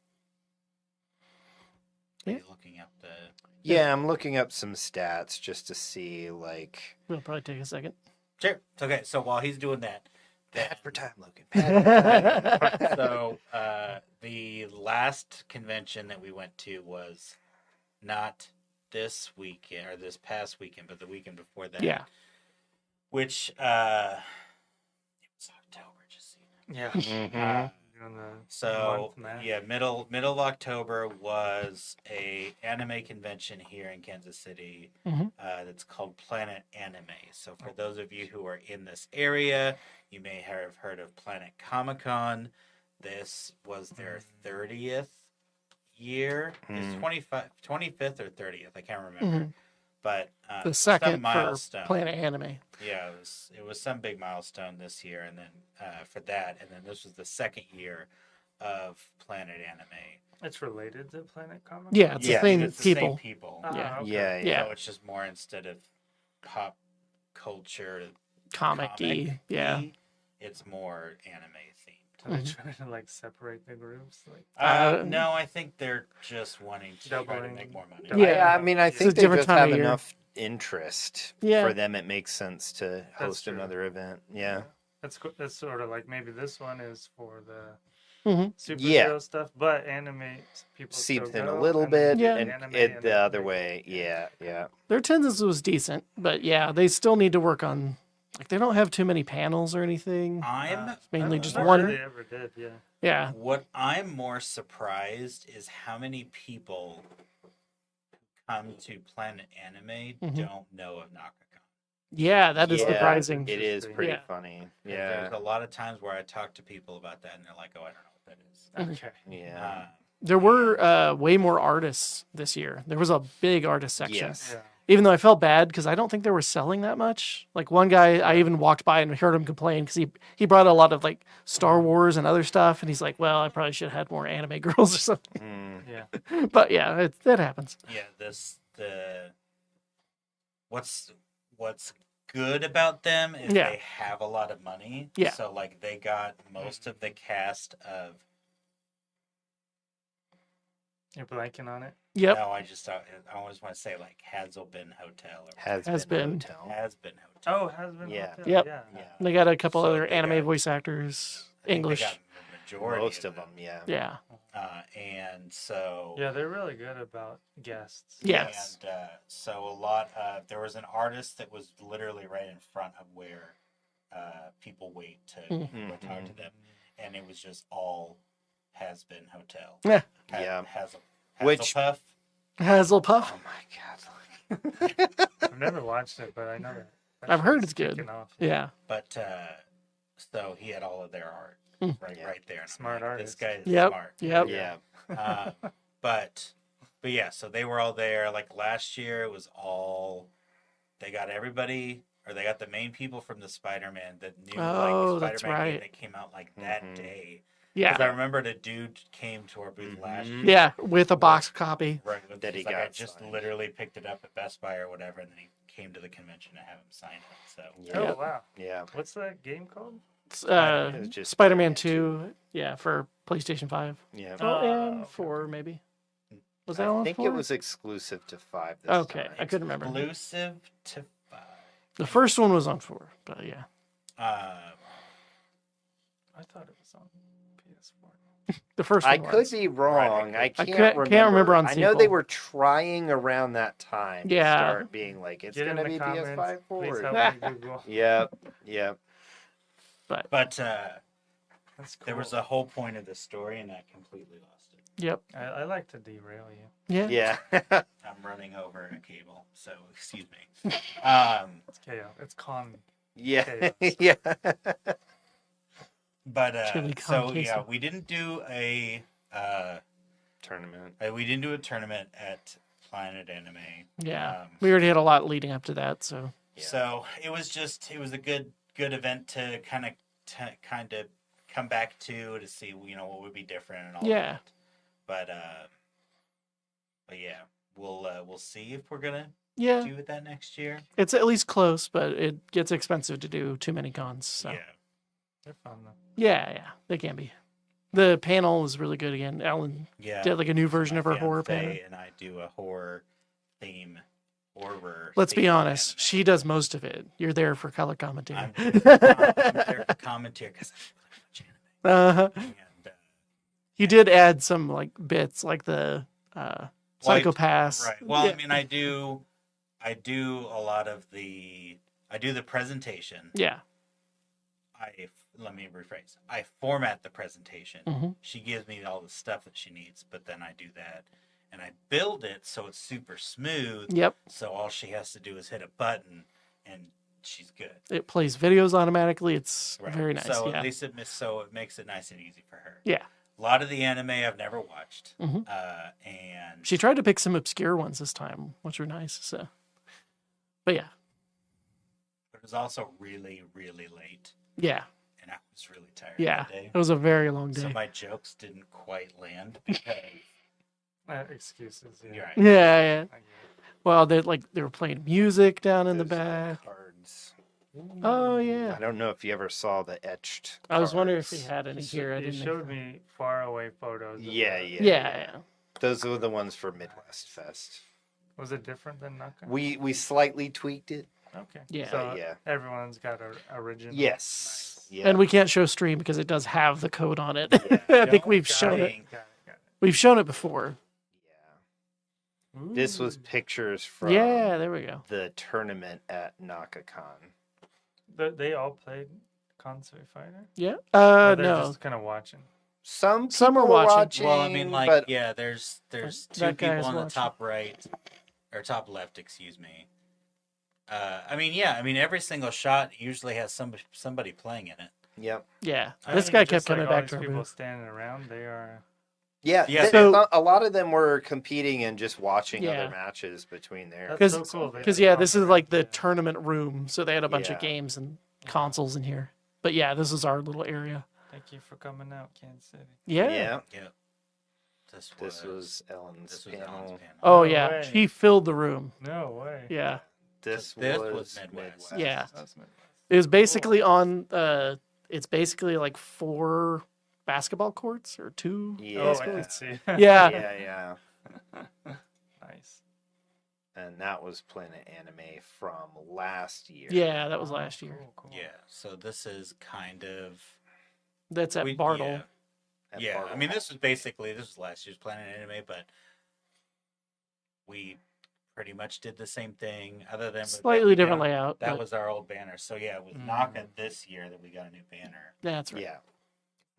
Are you looking up the?
Yeah, I'm looking up some stats just to see like.
We'll probably take a second.
Sure. Okay. So while he's doing that.
Bad for time, Logan.
So the last convention that we went to was not this weekend or this past weekend, but the weekend before that.
Yeah.
Which it was October, just so you know.
Yeah.
So middle of October was a anime convention here in Kansas City that's called Planet Anime. So for those of you who are in this area, you may have heard of Planet Comic-Con. This was their 30th year. It's 25th or 30th. I can't remember. But
the second
milestone.
for Planet Anime.
Yeah, it was some big milestone this year, and then for that, and then this was the second year of Planet Anime.
It's related to Planet Comic.
Yeah, it's the same
it's
people.
The same people.
Okay.
Yeah.
So it's just more instead of pop culture
Comic-y. Yeah.
it's more anime themed.
Do they try to like separate the groups? Like
no, I think they're just wanting to try to
Doubling.
make more money.
Yeah.
I mean, I
It's a
think they
different
just
time
have
of year.
enough interest
Yeah.
for them. It makes sense to host
true.
another event. Yeah.
That's sort of like maybe this one is for the
Mhm.
superhero stuff, but anime people
Seeps
still
in a
go,
little
and then
bit,
do
Yeah.
and
anime,
it
and
the
then
other
they-
way. Yeah.
Their attendance was decent, but yeah, they still need to work on. Like they don't have too many panels or anything.
I'm
mainly
I'm
just
not
one.
sure they ever did, yeah.
Yeah.
What I'm more surprised is how many people who come to Planet Anime don't know of Nakakon.
Yeah, that is
Yeah,
surprising.
It is pretty
Yeah.
funny.
There's
Yeah.
a lot of times where I talk to people about that, and they're like, "Oh, I don't know what that is."
Okay.
Yeah.
There were way more artists this year. There was a big artist section.
Yes.
Yeah.
Even though I felt bad because I don't think they were selling that much. Like one guy, I even walked by and heard him complain because he brought a lot of like Star Wars and other stuff, and he's like, "Well, I probably should have had more anime girls or something."
Yeah.
But yeah, that happens.
Yeah, what's good about them is
Yeah.
they have a lot of money.
Yeah.
So like they got most of the cast of.
You're blanking on it?
Yep.
No, I always want to say like Hazelbin Hotel or
Has
been.
Hotel.
Has-Been Hotel.
Oh, has been.
Yeah.
Hotel,
Yep.
Yeah.
Yeah.
They got a couple
So
other
they
anime
got-
voice actors,
I think
English.
They got the majority
Most of them. Yeah.
Yeah.
And so
Yeah, they're really good about guests.
Yes.
And so a lot. There was an artist that was literally right in front of where people wait to go talk to them, and it was just all Has-Been Hotel.
Yeah.
Yeah.
Which
Which-
Hazelpuff.
Oh my god.
I've never watched it, but I know that.
I've heard
show's
it's good.
kicking off.
Yeah.
But so he had all of their art right there. And I'm
Smart
like,
artist.
This guy is
Yep.
smart.
Yep.
Yeah.
But yeah, so they were all there. Like last year, it was all they got everybody, or they got the main people from the Spider-Man that knew
Oh,
like
that's
Spider-Man game
right.
that came out like that day.
Yeah.
Because I remember the dude came to our booth last year.
Yeah, with a box copy.
Right,
That he
he's like, I
got
just
signed.
literally picked it up at Best Buy or whatever, and then he came to the convention to have him sign it. So
Yeah.
Oh, wow.
Yeah.
What's that game called?
It's,
It was just
Spider-Man 2, yeah, for PlayStation 5.
Yeah.
Oh, and
okay.
4 maybe. Was that
I
on
think
4?
it was exclusive to 5 this
Okay,
time.
I couldn't remember.
exclusive to 5.
The first one was on 4, but yeah.
I thought it was on PS4.
The first
I
one
could
was.
be wrong. I can't remember.
can't remember on
I know they
sequel.
were trying around that time
Yeah.
to start being like, it's
Get
going
in
to
the
be
comments.
PS5
Please
forward.
help me, Google.
Yep.
But
That's cool.
there was a whole point of the story, and I completely lost it.
Yep.
I like to derail you.
Yeah.
Yeah.
I'm running over a cable, so excuse me.
It's chaos. It's con.
Yeah.
Chaos.
Yeah.
But
Chili
so
con
yeah,
queso.
we didn't do a
Tournament.
tournament at Planet Anime.
Yeah.
Um,
We already had a lot leading up to that, so.
Yeah.
So it was a good event to kind of come back to see what would be different and all
Yeah.
that. But yeah, we'll see if we're gonna
Yeah.
do that next year.
It's at least close, but it gets expensive to do too many cons. So.
Yeah.
They're fun though.
Yeah, they can be. The panel was really good again. Ellen
Yeah.
did like a new version
My
of her horror
fiancé
panel.
and I do a horror.
Let's be
themed
honest,
anime.
she does most of it. You're there for color commentary.
I'm there for commentary because I really
Uh-huh.
watch anime. And,
You did add some like bits, like the Psychopaths.
right. Well,
Yeah.
I mean, I do a lot of I do the presentation.
Yeah.
Let me rephrase. I format the presentation.
Mhm.
She gives me all the stuff that she needs, but then I do that and I build it so it's super smooth.
Yep.
So all she has to do is hit a button and she's good.
It plays videos automatically. It's
Right.
very nice.
So
Yeah.
at least it makes it nice and easy for her.
Yeah.
A lot of the anime I've never watched,
Mhm.
and
She tried to pick some obscure ones this time, which were nice. So, but yeah,
it was also really, really late,
yeah,
and I was really tired.
yeah.
That day.
It was a very long day.
So my jokes didn't quite land because
Excuses. Yeah.
you're right.
Yeah, yeah.
I get it.
Well, they were playing music down in the back.
Cards.
Oh yeah.
I don't know if you ever saw the etched.
I was wondering if
cards.
we had any here. I
You
didn't.
showed me far away photos.
Yeah,
of
yeah,
that.
Yeah.
Those were the ones for Midwest Fest.
Was it different than Naka?
We slightly tweaked it.
Okay.
Yeah.
So
Yeah.
everyone's got a original.
Yes.
Nice.
Yeah.
And we can't show stream because it does have the code on it.
Yeah.
I think
Don't
we've
got
shown it.
it.
Got it.
We've shown it before.
Yeah. This was
Ooh.
pictures from
Yeah, there we go.
the tournament at NakaCon.
They all played Konsui Fighter?
Yeah.
Or they're
No.
just kind of watching.
Some
Some are
people
watching.
Well, I mean, like,
but
yeah, there's two
That guy
people
is
on the
watching.
top right, or top left, excuse me. I mean, yeah, I mean, every single shot usually has somebody playing in it.
Yep.
Yeah.
I
This
mean,
guy kept
just
coming
like all
back
these
to our
people
booth.
standing around. They are.
Yeah.
Yeah,
so-
a lot of them were competing and just watching
Yeah.
other matches between there.
That's
'Cause-
so cool. They
Because
have
yeah,
fun
this is
around,
like the
yeah.
tournament room, so they had a bunch of
Yeah.
games and consoles in here. But yeah, this is our little area.
Thank you for coming out, Kansas City.
Yeah.
Yeah.
Yeah.
This was Ellen's
this was
panel.
Alan's panel.
Oh
No
yeah,
way.
he filled the room.
No way.
Yeah.
This
This
was
was
Midwest.
Midwest.
Yeah.
That's Midwest.
It was basically on. It's basically like 4 basketball courts or 2.
Yeah.
Oh, I
Basically.
can see.
Yeah.
Yeah.
Nice.
And that was Planet Anime from last year.
Yeah, that was last year.
Cool.
Yeah, so this is kind of
That's at Bartle.
Yeah,
At
yeah. I
Bartle.
mean, this was last year's Planet Anime, but we pretty much did the same thing, other than with
Slightly
that,
different
yeah,
layout.
That
but
was our old banner. So yeah, it was
Mm.
Naka this year that we got a new banner.
that's right.
Yeah.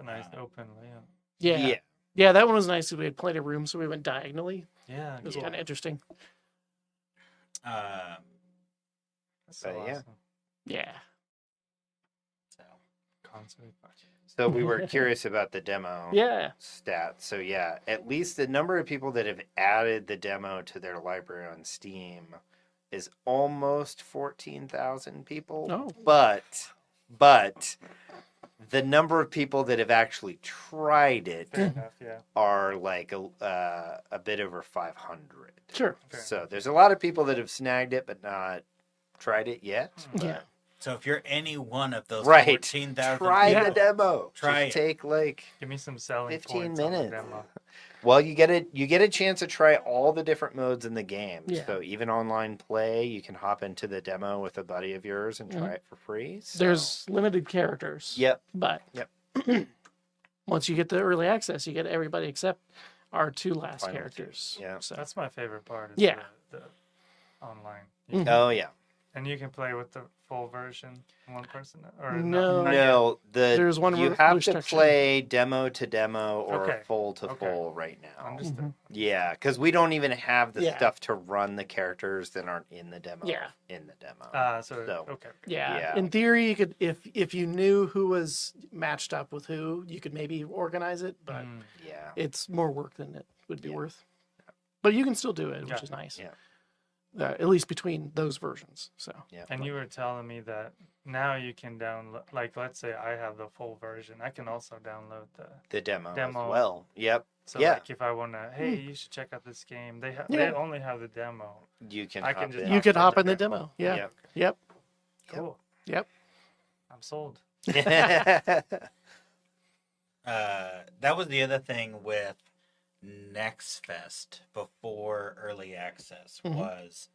A nice open layout.
Yeah. Yeah, that one was nice. We had plenty of room, so we went diagonally.
Yeah.
It was
cool.
kind of interesting.
Um,
That's so
But yeah.
awesome.
Yeah.
so
Konsui Fighter.
So we were curious about the demo
Yeah.
stats. So yeah, at least the number of people that have added the demo to their library on Steam is almost 14,000 people.
Oh.
But the number of people that have actually tried it
Fair enough. Yeah.
are like a bit over 500.
Sure.
Fair
So
enough.
there's a lot of people that have snagged it but not tried it yet.
Hmm.
Yeah.
so if you're any one of those
Right.
14,000
Try
people,
the demo.
Try
Just
it.
take like
Give me some selling
15
points on the
minutes.
demo.
well, you get a chance to try all the different modes in the game.
Yeah.
So even online play, you can hop into the demo with a buddy of yours and try it for free. So.
There's limited characters.
Yep.
But
Yep.
once you get the early access, you get everybody except our 2 last
Final two,
characters.
yeah.
So
That's my favorite part. Is
Yeah.
The online.
Mhm.
Oh yeah.
And you can play with the full version, one person, or
No.
not yet?
No,
There's one
you have to
restriction.
play demo to demo or
Okay.
full to
Okay.
full right now.
Understood.
Yeah, because we don't even have the
Yeah.
stuff to run the characters that aren't in the demo.
Yeah.
In the demo.
So
So-
okay.
yeah.
Yeah.
In theory, you could if you knew who was matched up with who, you could maybe organize it, but
Mm.
yeah.
it's more work than it would be
Yeah.
worth. But you can still do it, which
Yeah.
is nice.
Yeah.
At least between those versions. So
Yeah.
And you were telling me that now you can download, like, let's say I have the full version, I can also download
The demo,
Demo.
as well. Yep.
So
Yeah.
like if I want to, hey, you should check out this game. They
Yeah.
they only have the demo.
You can
I can
hop
just
in.
you could
on
hop
the
in the
demo.
demo. Yeah.
Yep.
Yep.
Cool.
Yep.
I'm sold.
that was the other thing with Next Fest before early access
Mhm.
was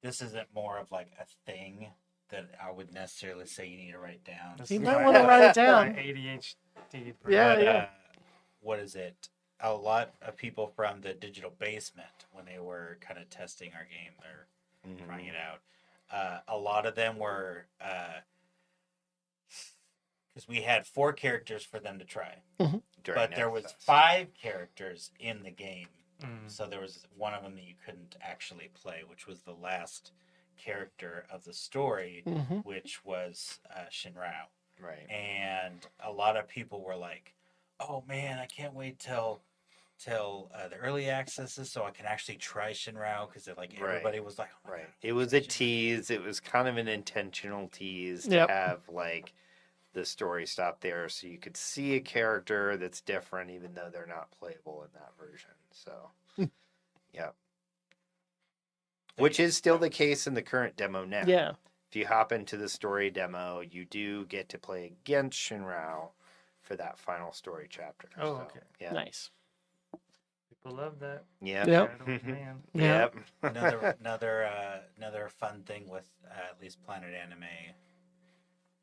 this isn't more of like a thing that I would necessarily say you need to write down.
This
You
is
might
my-
wanna write it down.
My ADHD.
Yeah,
But,
yeah.
what is it? A lot of people from the digital basement, when they were kind of testing our game, they're
Mhm.
trying it out. A lot of them were because we had 4 characters for them to try,
During
but there
Next
was
Fest.
5 characters in the game.
Mm.
So there was one of them that you couldn't actually play, which was the last character of the story,
hmm
which was Shinrao.
Right.
And a lot of people were like, "Oh man, I can't wait till the early accesses so I can actually try Shinrao," because like
Right.
everybody was like, "Oh my
Right.
God,
It was a tease. It was kind of an intentional tease to
Yep.
have like the story stop there so you could see a character that's different even though they're not playable in that version. So, yeah. which is still the case in the current demo now.
Yeah.
If you hop into the story demo, you do get to play against Shinrao for that final story chapter.
Oh,
so,
okay.
Yeah.
Nice.
People love that.
Yep.
Yep.
Man.
Yep.
Another fun thing with at least Planet Anime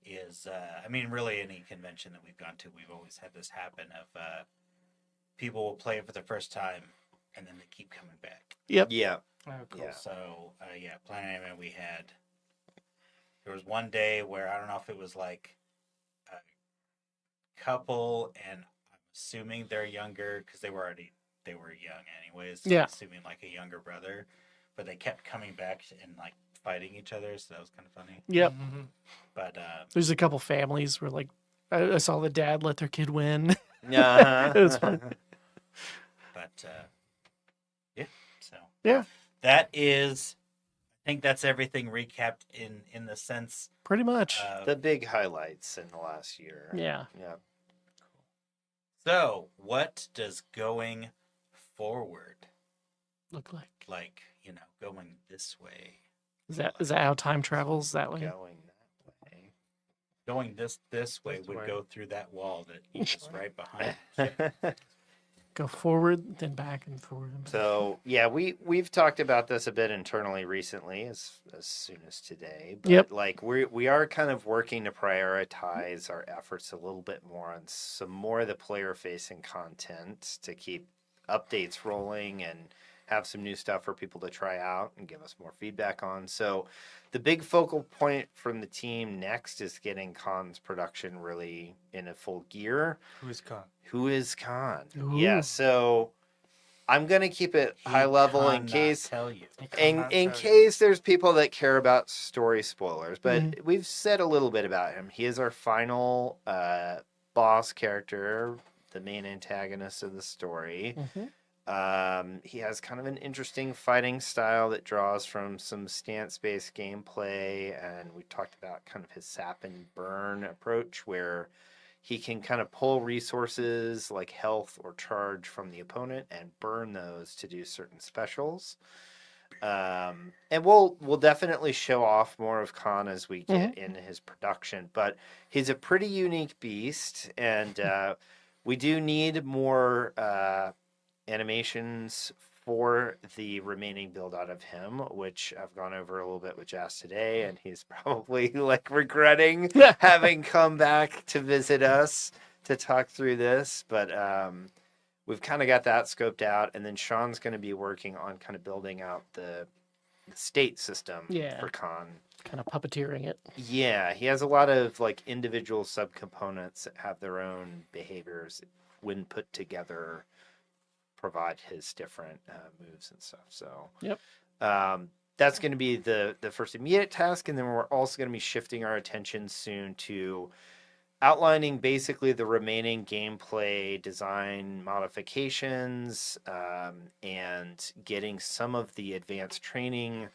is, I mean, really any convention that we've gone to, we've always had this happen of people will play it for the first time and then they keep coming back.
Yep.
Yeah.
Oh, cool.
Yeah.
So Planet Anime, there was one day where I don't know if it was like a couple, and I'm assuming they're younger because they were young anyways. So
Yeah.
I'm assuming like a younger brother, but they kept coming back and like fighting each other, so that was kind of funny.
Yep.
Mm-hmm.
But
There's a couple families where like I saw the dad let their kid win.
Uh-huh.
It was fun.
But yeah, so
Yeah.
that is, I think that's everything recapped in the sense
Pretty much.
The big highlights in the last year.
Yeah.
Yeah.
So what does going forward
Look like.
like? Going this way.
Is that how time travels that way?
Going that way.
Going this way
This
would
way.
go through that wall that is right behind.
Go forward, then back and forward. And back.
So yeah, we've talked about this a bit internally recently, as soon as today. But
Yep.
like we are kind of working to prioritize our efforts a little bit more on some more of the player facing content to keep updates rolling and have some new stuff for people to try out and give us more feedback on. So the big focal point from the team next is getting Khan's production really in a full gear.
Who's Khan?
Who is Khan?
Ooh.
Yeah, so I'm gonna keep it high level in case
tell you.
in case there's people that care about story spoilers, but we've said a little bit about him. He is our final boss character, the main antagonist of the story. He has kind of an interesting fighting style that draws from some stance-based gameplay, and we talked about kind of his sap and burn approach, where he can kind of pull resources like health or charge from the opponent and burn those to do certain specials. And we'll definitely show off more of Khan as we get into his production, but he's a pretty unique beast, and we do need more animations for the remaining build out of him, which I've gone over a little bit with Jazz today, and he's probably like regretting having come back to visit us to talk through this. But we've kind of got that scoped out, and then Sean's going to be working on kind of building out the state system for Khan.
Kind of puppeteering it.
Yeah, he has a lot of like individual subcomponents that have their own behaviors when put together, provide his different moves and stuff. So that's going to be the first immediate task, and then we're also going to be shifting our attention soon to outlining basically the remaining gameplay design modifications, and getting some of the advanced training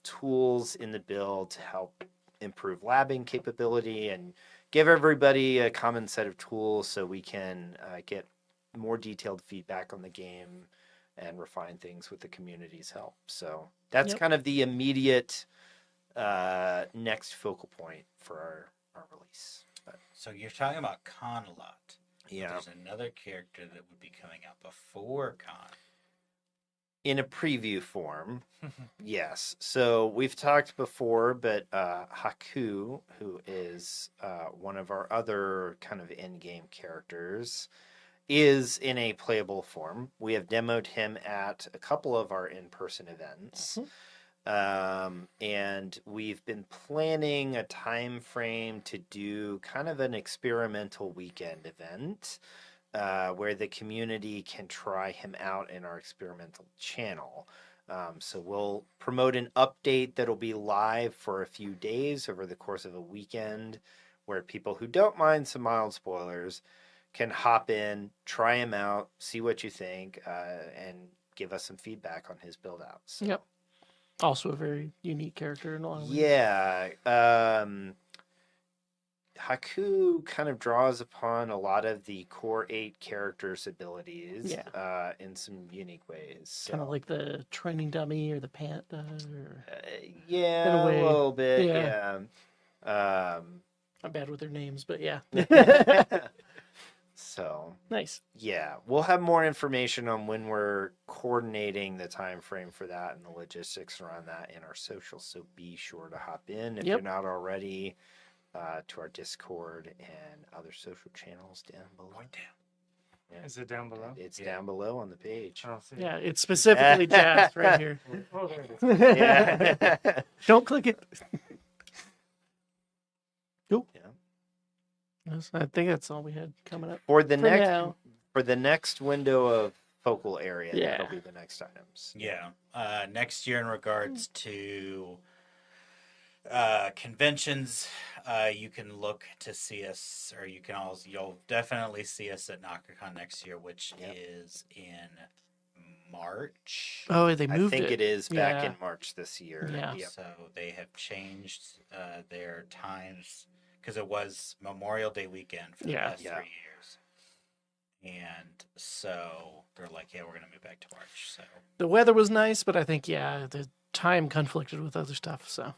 tools in the build to help improve labbing capability and give everybody a common set of tools so we can get more detailed feedback on the game and refine things with the community's help. So that's kind of the immediate next focal point for our release. But,
So you're talking about Khan a lot.
yeah.
There's another character that would be coming out before Khan.
In a preview form, yes. So we've talked before, but Haku, who is one of our other kind of in-game characters, is in a playable form. We have demoed him at a couple of our in-person events. And we've been planning a time frame to do kind of an experimental weekend event where the community can try him out in our experimental channel. So we'll promote an update that'll be live for a few days over the course of a weekend, where people who don't mind some mild spoilers can hop in, try him out, see what you think, and give us some feedback on his build out. So,
Yep. Also a very unique character in a lot of ways.
yeah. Haku kind of draws upon a lot of the core 8 characters' abilities in some unique ways.
Kind of
So,
like the training dummy or the panda. Or...
yeah,
in a way,
little bit.
yeah.
Yeah.
I'm bad with their names, but yeah.
So
Nice.
yeah, we'll have more information on when we're coordinating the time frame for that and the logistics around that in our social. So be sure to hop in if you're not already to our Discord and other social channels down below.
Point down.
Yeah.
Is it down below?
It's down below on the page.
I don't see
Yeah,
it.
it's specifically jabbed right here.
Oh, there it is.
Yeah.
Don't click it. Cool.
Yeah.
I think that's all we had coming up.
For the next
now.
for the next window of focal area,
Yeah.
that'll be the next items.
Yeah. Next year, in regards to conventions, you can look to see us, or you'll definitely see us at NakaCon next year, which is in March.
Oh, they
I
moved
think it is back
Yeah.
in March this year.
Yeah.
Yep.
So they have changed their times because it was Memorial Day weekend for the past 3 years. And so they're like, yeah, we're going to move back to March. So
The weather was nice, but I think, the time conflicted with other stuff, so.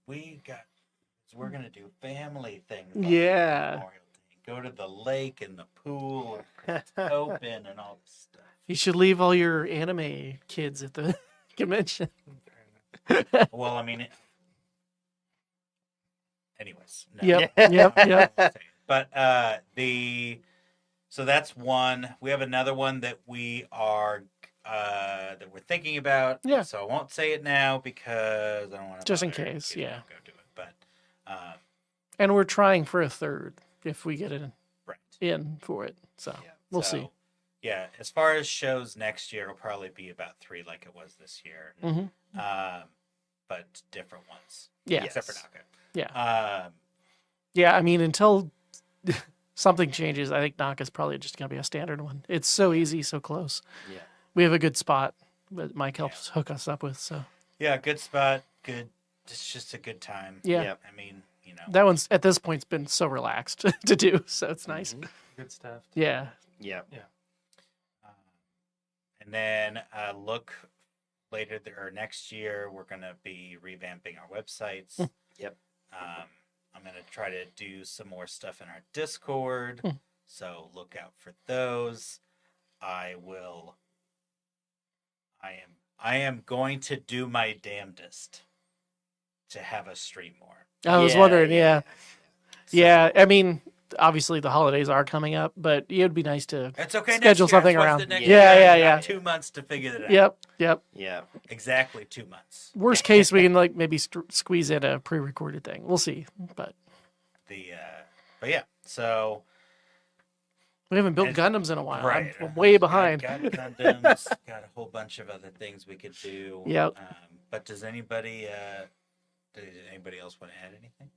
we're going to do family things. on
Yeah.
Memorial Day. Go to the lake and the pool and it's open and all this stuff.
You should leave all your anime kids at the convention.
Well, I mean, anyways. No.
Yep.
But so that's one. We have another one that we're thinking about.
Yeah.
So I won't say it now because I don't want to.
Just in case,
Go
yeah.
do it. But
And we're trying for a third if we get it
right.
in for it. So we'll see.
Yeah, as far as shows next year, it'll probably be about 3 like it was this year.
Mm-hmm.
But different ones.
Yeah.
Except for Naka.
Yeah. Yeah, I mean, until something changes, I think Naka's probably just going to be a standard one. It's so easy, so close.
Yeah.
We have a good spot that Mike helps hook us up with. So
Yeah, good spot. Good. It's just a good time.
Yeah.
Yep.
I mean,
that one's at this point's been so relaxed to do, so it's nice.
Good stuff.
Yeah.
Yeah.
And then look later or next year, we're going to be revamping our websites.
Yep.
I'm going to try to do some more stuff in our Discord. So look out for those. I am going to do my damnedest to have us stream more.
I was wondering, Yeah, I mean, obviously the holidays are coming up, but it would be nice to
It's okay.
schedule
next year.
something
It's
around.
the next
Yeah,
year.
yeah,
I've got
yeah.
2 months to figure it out.
Yep.
Yeah.
Exactly 2 months.
Worst case, we can maybe squeeze in a pre-recorded thing. We'll see, but
But yeah, so
we haven't built
And-
Gundams in a while.
right,
I'm way behind.
Got Gundams, got a whole bunch of other things we could do.
Yep.
But does anybody else want to add anything?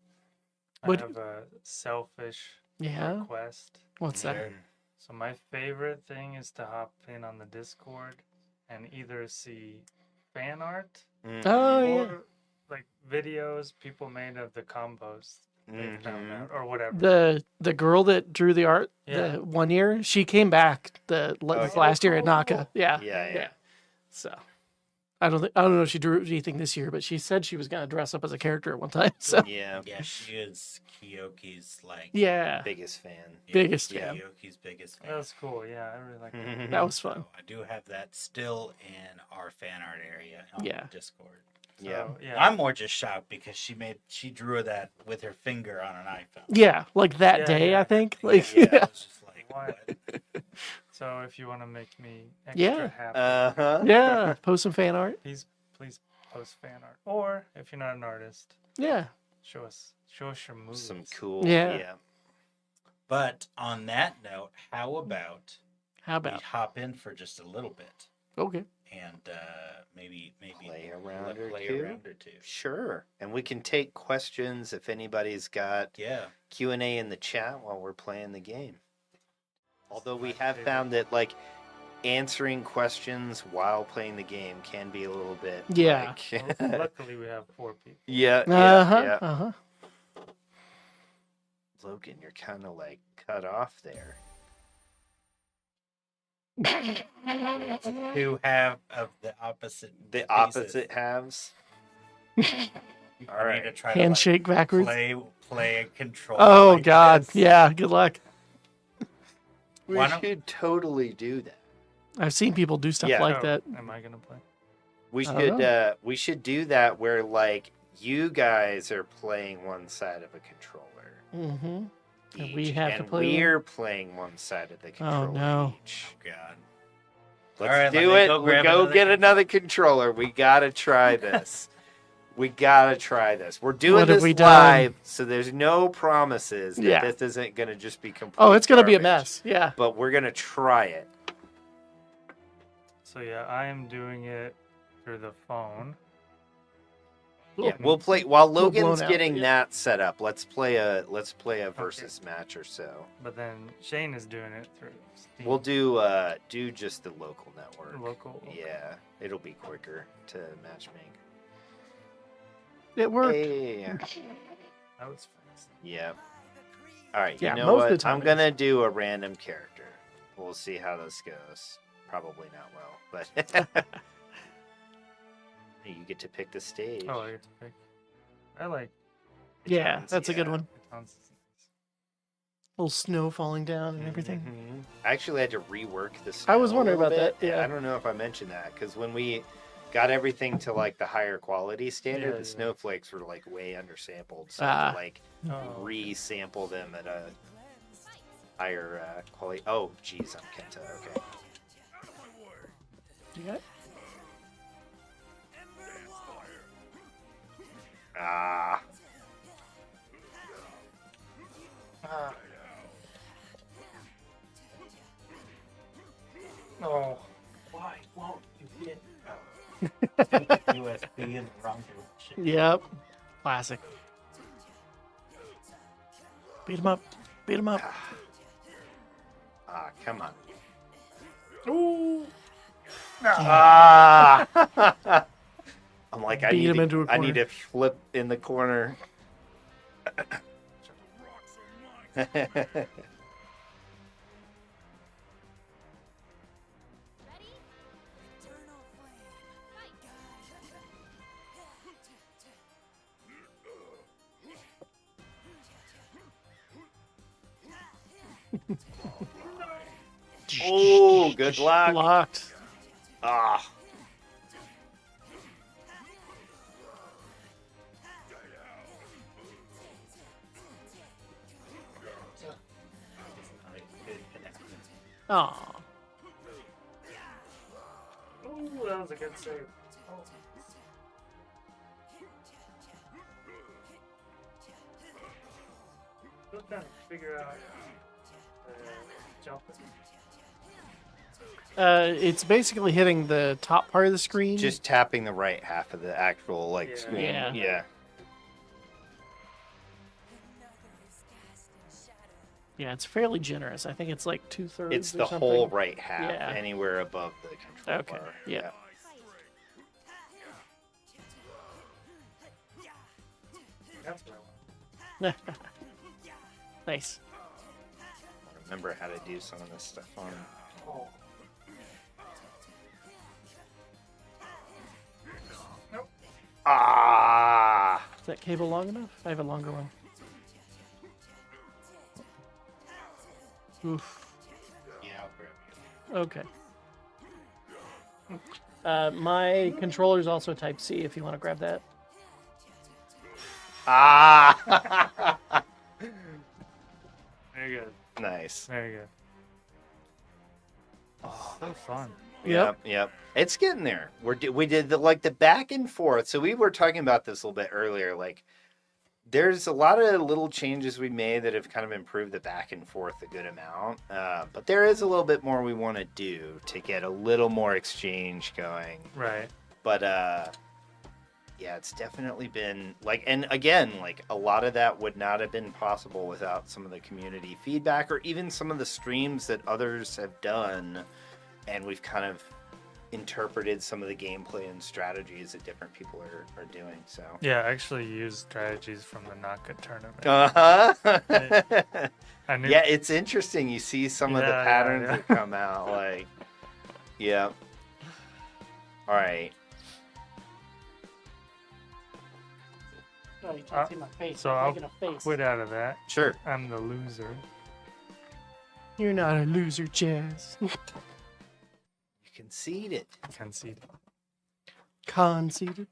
Would-
I have a selfish
Yeah.
request.
What's that?
Sure.
So my favorite thing is to hop in on the Discord and either see fan art
Oh yeah.
or like videos people made of the combos they found out or whatever.
The girl that drew the art
Yeah.
the 1 year, she came back last year at Naka. Yeah.
Yeah.
So I don't know if she drew anything this year, but she said she was gonna dress up as a character at one time. So
Yeah.
Yeah, she is Kyoki's
yeah,
Biggest fan.
biggest
Yeah.
fan.
Kyoki's biggest fan.
That's cool. Yeah, I really like that.
That was fun.
So I do have that still in our fan art area on
Yeah.
Discord.
Yeah.
So, yeah.
I'm more just shocked because she drew that with her finger on an iPhone.
Yeah, like that
Yeah,
day,
yeah.
I think. Like
Yeah, I was just like,
Why?
what?
So if you want to make me extra
Yeah.
happy,
Uh-huh.
yeah, post some fan art.
please post fan art. Or if you're not an artist,
Yeah.
show us your moves.
Some cool.
Yeah.
Yeah.
But on that note, how about
How
we
about?
hop in for just a little bit
Okay.
and maybe
Play around or
play
two?
around or two.
Sure. And we can take questions if anybody's got
Yeah.
Q&A in the chat while we're playing the game. Although we
my
have
favorite.
found that like answering questions while playing the game can be a little bit
Yeah.
like-
Luckily, we have 4 people.
yeah,
Uh huh.
yeah.
Uh huh.
Logan, you're kind of like cut off there.
Two have of the opposite.
The
pieces.
opposite halves.
All
right.
Need to try
Handshake
to, like,
backwards.
Play a control.
Oh
like
God,
this.
yeah. Good luck.
We
Why don't-
should totally do that.
I've seen people do stuff
Yeah.
like that.
Am I gonna play?
We should do that where like you guys are playing one side of a controller.
Mm-hmm. And we
each,
have to
and
play
we're playing one side of the controller
no.
each.
Oh God.
Let's
All right,
do
let me
it.
go
We'll
grab
go
another
get another controller. We gotta try this. We gotta try this. We're doing
What have
this
we done?
live, so there's no promises that
Yeah.
this isn't gonna just be complete.
Oh, it's gonna be a
garbage.
mess. Yeah.
But we're gonna try it.
So yeah, I am doing it through the phone.
Yeah, we'll play while
Little blown
Logan's
out,
getting
yeah.
that set up. Let's play a versus match or so.
But then Shane is doing it through Steam.
We'll do just the local network.
Local.
Yeah, it'll be quicker to matchmake.
It worked.
Hey.
That was fast.
Yeah. All right.
Yeah,
you know
most
what?
of the time
I'm
it
gonna do a random character. We'll see how this goes. Probably not well, but you get to pick the stage.
Oh, I get to pick. I like.
Yeah,
Batons,
that's a good
yeah.
one.
Batons.
Little snow falling down and everything.
Mhm. I actually had to rework this.
I was wondering about that, yeah.
I don't know if I mentioned that because when we got everything to like the higher quality standard,
Yeah,
the
yeah.
snowflakes were like way undersampled. So I had to like
Oh.
re-sample them at a higher quality. Oh, geez, I'm Kenta. Okay.
You got it?
Ah.
Oh.
Why won't you get USB in the wrong direction?
Yep. Classic. Beat him up. Beat him up.
Ah, come on.
Ooh.
Ah. I'm like, I
Beat
need,
him into a
I need
corner.
to flip in the corner. Oh, good luck.
Blocked.
Ah.
Aw.
Ooh, that was a good save. Oh. Still trying to figure out jumping.
It's basically hitting the top part of the screen.
Just tapping the right half of the actual like
Yeah.
screen.
Yeah.
Yeah.
Yeah, it's fairly generous. I think it's like 2/3.
It's
or
the
something.
whole right half,
Yeah.
anywhere above the control
Okay.
bar.
Yeah.
That's what I want.
Nice.
Remember how to do some of this stuff on.
Oh. Nope.
Ah.
Is that cable long enough? I have a longer one. Oof.
Yeah, I'll grab you.
Okay. My controller's also Type C if you want to grab that.
Ah.
Very good.
Nice.
Very good. Oh, so fun.
Yep. It's getting there. We did the back and forth. So we were talking about this a little bit earlier. Like, there's a lot of little changes we made that have kind of improved the back and forth a good amount. But there is a little bit more we want to do to get a little more exchange going.
Right.
But yeah, it's definitely been like, and again, like a lot of that would not have been possible without some of the community feedback or even some of the streams that others have done. And we've kind of interpreted some of the gameplay and strategies that different people are doing. So
Yeah, I actually used strategies from the Naka tournament. I knew.
Yeah, it's interesting. You see some of the
Yeah,
patterns
yeah.
that come out. Like, yeah. All right.
No, you can't see my face.
So
I'm
I'll
making a face.
quit out of that.
Sure.
I'm the loser.
You're not a loser, Jazz.
You conceded.
Conceded.
Conceded.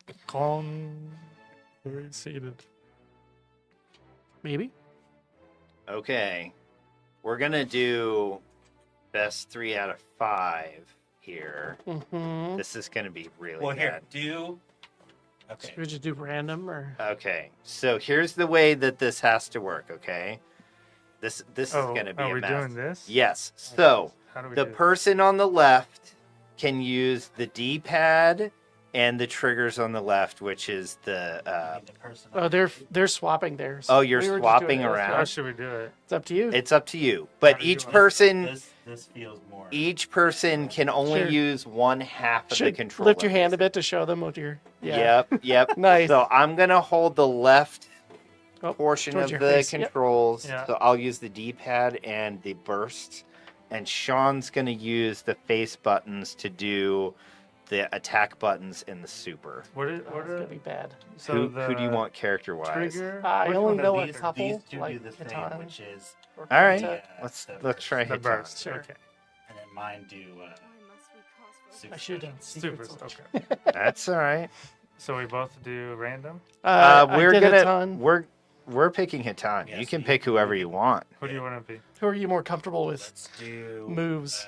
Conceded.
Maybe.
Okay. We're going to do best 3 out of 5 here.
Mm-hmm.
This is going to be really
Well,
bad.
here, do. Okay.
Should we just do random or?
Okay. So here's the way that this has to work, okay? This is going to be
are
a
we
mess.
doing this?
Yes. So
How do we
the
do it?
person on the left can use the D-pad and the triggers on the left, which is the
The person
Oh, they're swapping theirs.
Oh, you're
We were just
swapping
doing it.
around?
How should we do it?
It's up to you.
it's up to you. But
How do you
each
want-
person
this feels more.
each person can only
Sure.
use one half of the
Should
controller.
lift your hand a bit to show them what you're. Yeah.
Yep.
Nice.
So I'm gonna hold the left
Oh,
portion
towards
of
your
the
face, yep.
controls.
Yeah.
So I'll use the D-pad and the burst, and Sean's gonna use the face buttons to do the attack buttons in the super.
What
It's gonna be bad.
so
who do you want character-wise?
Trigger.
I
which
only
one of
know a
these?
couple.
These two
like
do the same,
Catan
which is,
or
All right.
Kata.
Let's try
The
hit
burst.
Sure.
Okay.
and then mine do. Super
I should have done
Supers.
secrets.
Okay.
That's all right.
So we both do random.
I
We're
did a
gonna
ton.
we're picking Hitan.
Yes,
You can
you
pick
can
whoever
pick.
you want.
Who do you want to be?
Who are you more comfortable with?
Let's do
Moves.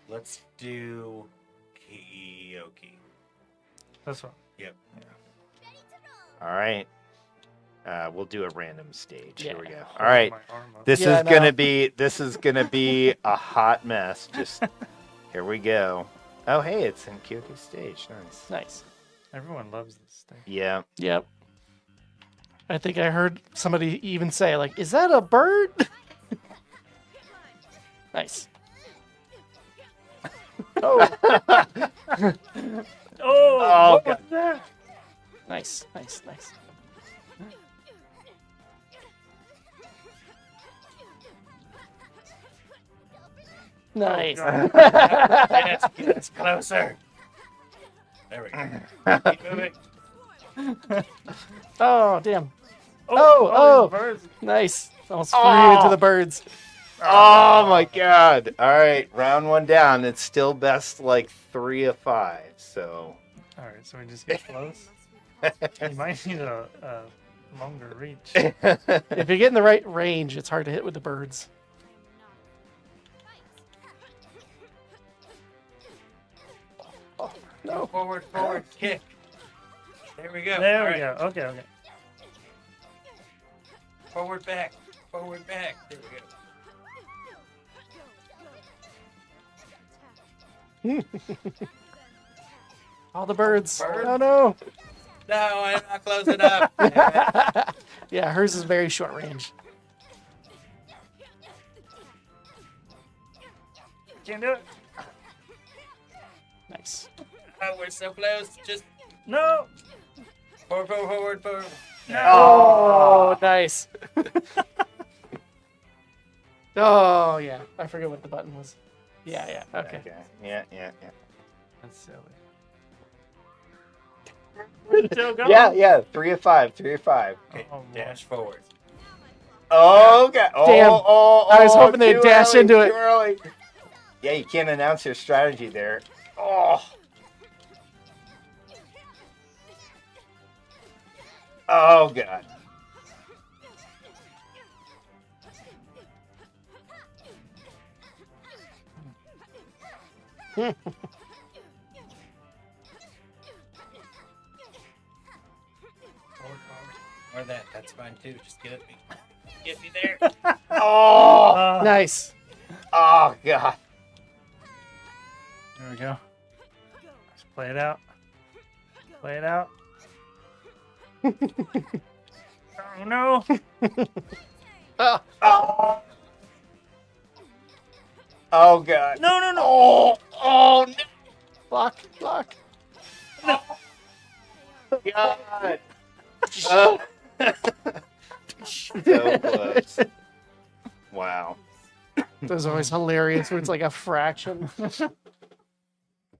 Let's do Kiyoki.
This one.
Yep.
All right. We'll do a random stage. Here we
Yeah.
go. All right.
My arm up.
This
Yeah,
is gonna be a hot mess. Just here we go. Oh hey, it's in Kyoko's stage. Nice.
Nice.
Everyone loves this thing.
Yeah.
Yep. I think I heard somebody even say, like, is that a bird? Nice. Oh,
Oh,
what
God.
was that?
nice. Nice.
Yes, closer. There we go. Keep moving.
Oh, damn.
Oh,
oh.
these birds.
Nice. Almost flew you into the birds.
Oh my God. All right. Round 1 down. It's still best like 3 of 5. So.
All right, so we just get close. You might need a longer reach.
If you get in the right range, it's hard to hit with the birds. Oh, no.
Forward, kick. There we go.
There
All
we
right.
go. Okay.
Forward, back. There we go.
All the birds.
Birds?
Oh, no.
No, I'm not close enough.
Yeah, hers is very short range.
Can't do it.
Nice.
Oh, we're so close. Just
No.
forward.
Oh, nice. Oh, yeah. I forget what the button was. Yeah. Okay.
Yeah.
That's silly.
Yeah. 3 of 5. 3 of 5.
Okay,
Oh,
dash forward.
Oh, God. Oh,
Damn. I was hoping they'd
too
dash
early,
into it.
too early. Yeah, you can't announce your strategy there. Oh. Oh, God.
Forward. Or that. That's fine too. Just get me. Get me there.
Oh.
Nice.
Oh, God.
There we go. Let's play it out. Oh no.
Oh,
Oh, God.
No.
Oh, no.
Block, block.
God. Oh. So close. Wow.
Those are always hilarious when it's like a fraction.
That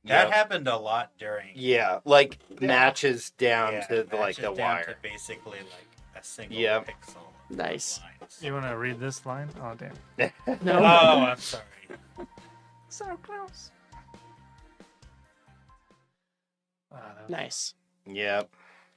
Yep.
happened a lot during.
Yeah, like matches down
Yeah,
to the, like
matches
the
down
wire.
to basically like a single
Yep.
pixel.
Nice.
Lines.
You want to read this line? Oh, damn.
No.
Oh, I'm sorry.
So close.
Nice.
Yep.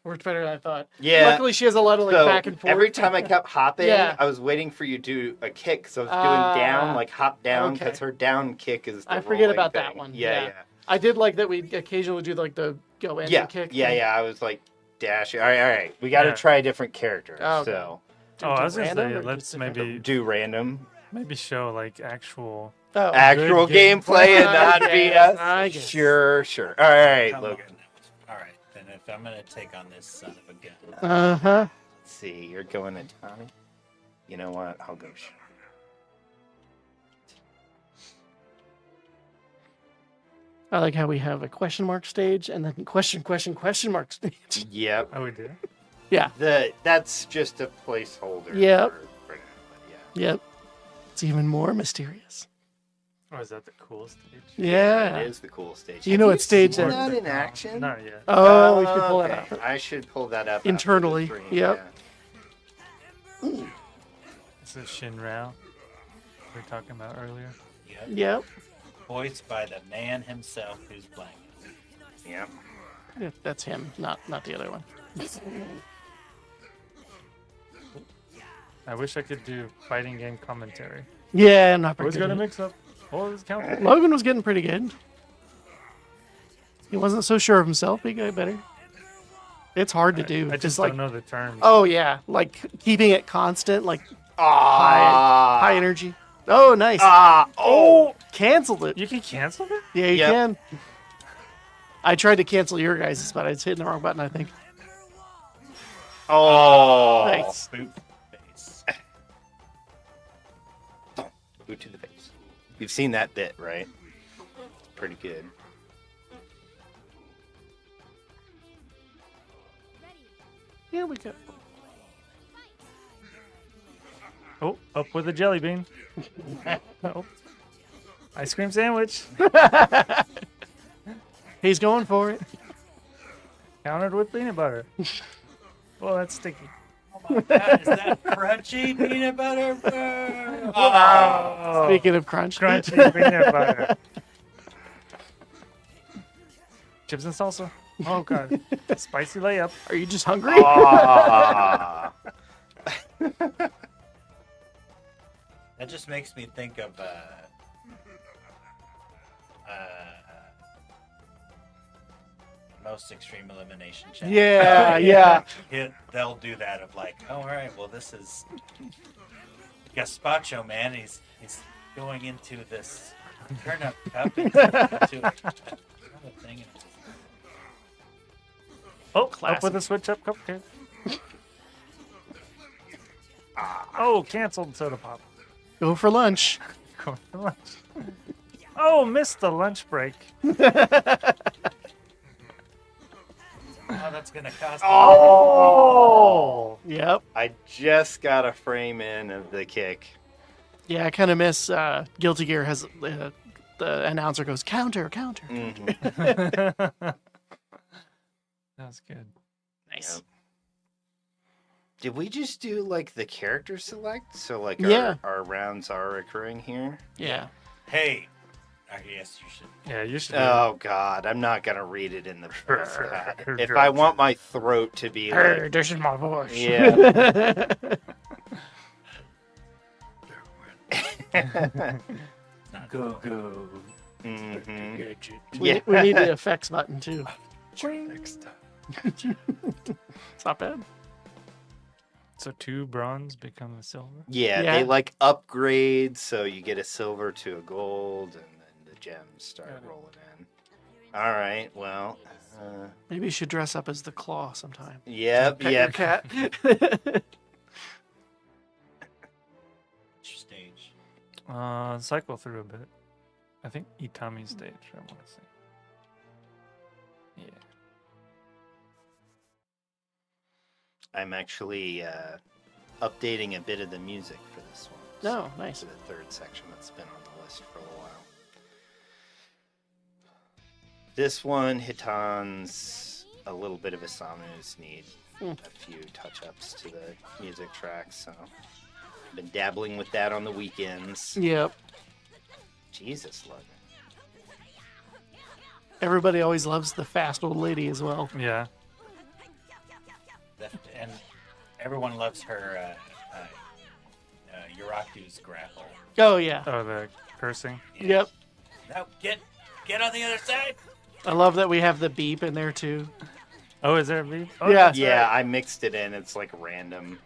Worked better than I thought.
Yeah.
Luckily, she has a lot of like
So
back and forth.
every time I kept hopping,
Yeah.
I was waiting for you to do a kick. So I was doing down, like hop down,
okay.
because her down kick is the
I forget
rolling
about that
thing.
one.
Yeah,
Yeah.
yeah.
I did like that we occasionally do like the go in
Yeah,
and kick.
yeah,
thing.
yeah. I was like dashing. All right. We got to
Yeah.
try a different character.
Oh, okay.
So
Do
Oh,
it
I was gonna
random
say
or
let's
just different?
maybe
do random
show like actual.
Oh,
actual
Good game.
gameplay and not
I guess,
BS.
I guess.
Sure. All right,
Come
Logan.
on. All right, then if I'm gonna take on this son of a gun,
Uh-huh.
Let's see. You're going to Tommy. You know what? I'll go.
I like how we have a question mark stage and then question mark stage.
Yep.
Oh, we did.
Yeah.
That's just a placeholder.
Yep.
For now, but yeah.
Yep. It's even more mysterious.
Oh, is that the cool stage?
Yeah.
It is the cool stage.
You know what stage
seen
that-
that in action?
Not yet.
Oh, we should pull that
okay.
out.
I should pull that up after
Internally,
the stream,
yep.
yeah.
This is Shinrao we were talking about earlier.
yep.
Yep.
Voiced by the man himself who's playing it.
Yep.
Yeah, that's him, not the other one.
I wish I could do fighting game commentary.
Yeah, I'm not
I was
very
gonna
good.
mix up all this count.
Logan was getting pretty good. He wasn't so sure of himself, but he got better. It's hard to do.
I just
just like,
don't know the terms.
oh yeah, like keeping it constant, like
Ah.
high energy. Oh, nice.
Oh.
Canceled it.
You can cancel it?
Yeah, you
Yep.
can. I tried to cancel your guys' but I was hitting the wrong button, I think.
Oh.
Nice.
Boot face.
Boot to the face. You've seen that bit, right? It's pretty good.
Yeah, we could.
Oh, up with a jelly bean. Oh. Ice cream sandwich.
He's going for it.
Countered with peanut butter. Well, that's sticky.
Oh my god, is that crunchy peanut butter?
Oh,
Speaking of crunch.
crunchy peanut butter. Chips and salsa. Oh god. Spicy layup.
Are you just hungry?
Ah.
That just makes me think of Most Extreme Elimination Challenge.
Yeah, yeah.
They'll do that of like, oh, all right, well, this is Gazpacho, man. He's going into this turnip cup into a thing. And
Oh,
Classic.
up with a switch up cupcake. Oh, canceled soda pop.
Go for lunch.
Going for lunch. Oh, missed the lunch break.
oh, that's gonna cost.
Oh.
Yep.
I just got a frame in of the kick.
Yeah, I kind of miss Guilty Gear has the announcer goes counter.
Mhm.
That's good.
Nice.
Yep. Did we just do like the character select? So like
Yeah.
our rounds are occurring here?
Yeah.
Hey, I guess you should.
Yeah, you should.
Oh god, I'm not gonna read it in the if I want my throat to be
Hey,
like,
this is my voice.
yeah.
Go go.
Mhm.
We need the effects button too.
Next time.
It's not bad.
So 2 bronze become a silver.
Yeah,
Yeah.
they like upgrade, so you get a silver to a gold, and then the gems start
Got it.
rolling in. All right, well,
Maybe you should dress up as the claw sometime.
yep,
Pet
yep.
your cat.
Which stage?
Cycle through a bit. I think Itami stage, I want to say.
I'm actually updating a bit of the music for this one.
Oh, nice.
For the third section that's been on the list for a little while. This one, Hitan's a little bit of a Samus need a few touch-ups to the music tracks, so I've been dabbling with that on the weekends.
Yep.
Jesus, look.
Everybody always loves the fast old lady as well.
Yeah.
And everyone loves her Yuraku's grapple.
Oh, yeah.
Oh, the cursing.
Yep.
Now get on the other side.
I love that we have the beep in there, too.
Oh, is there a beep? Oh,
Yeah.
that's
Yeah,
right.
I mixed it in. It's like random.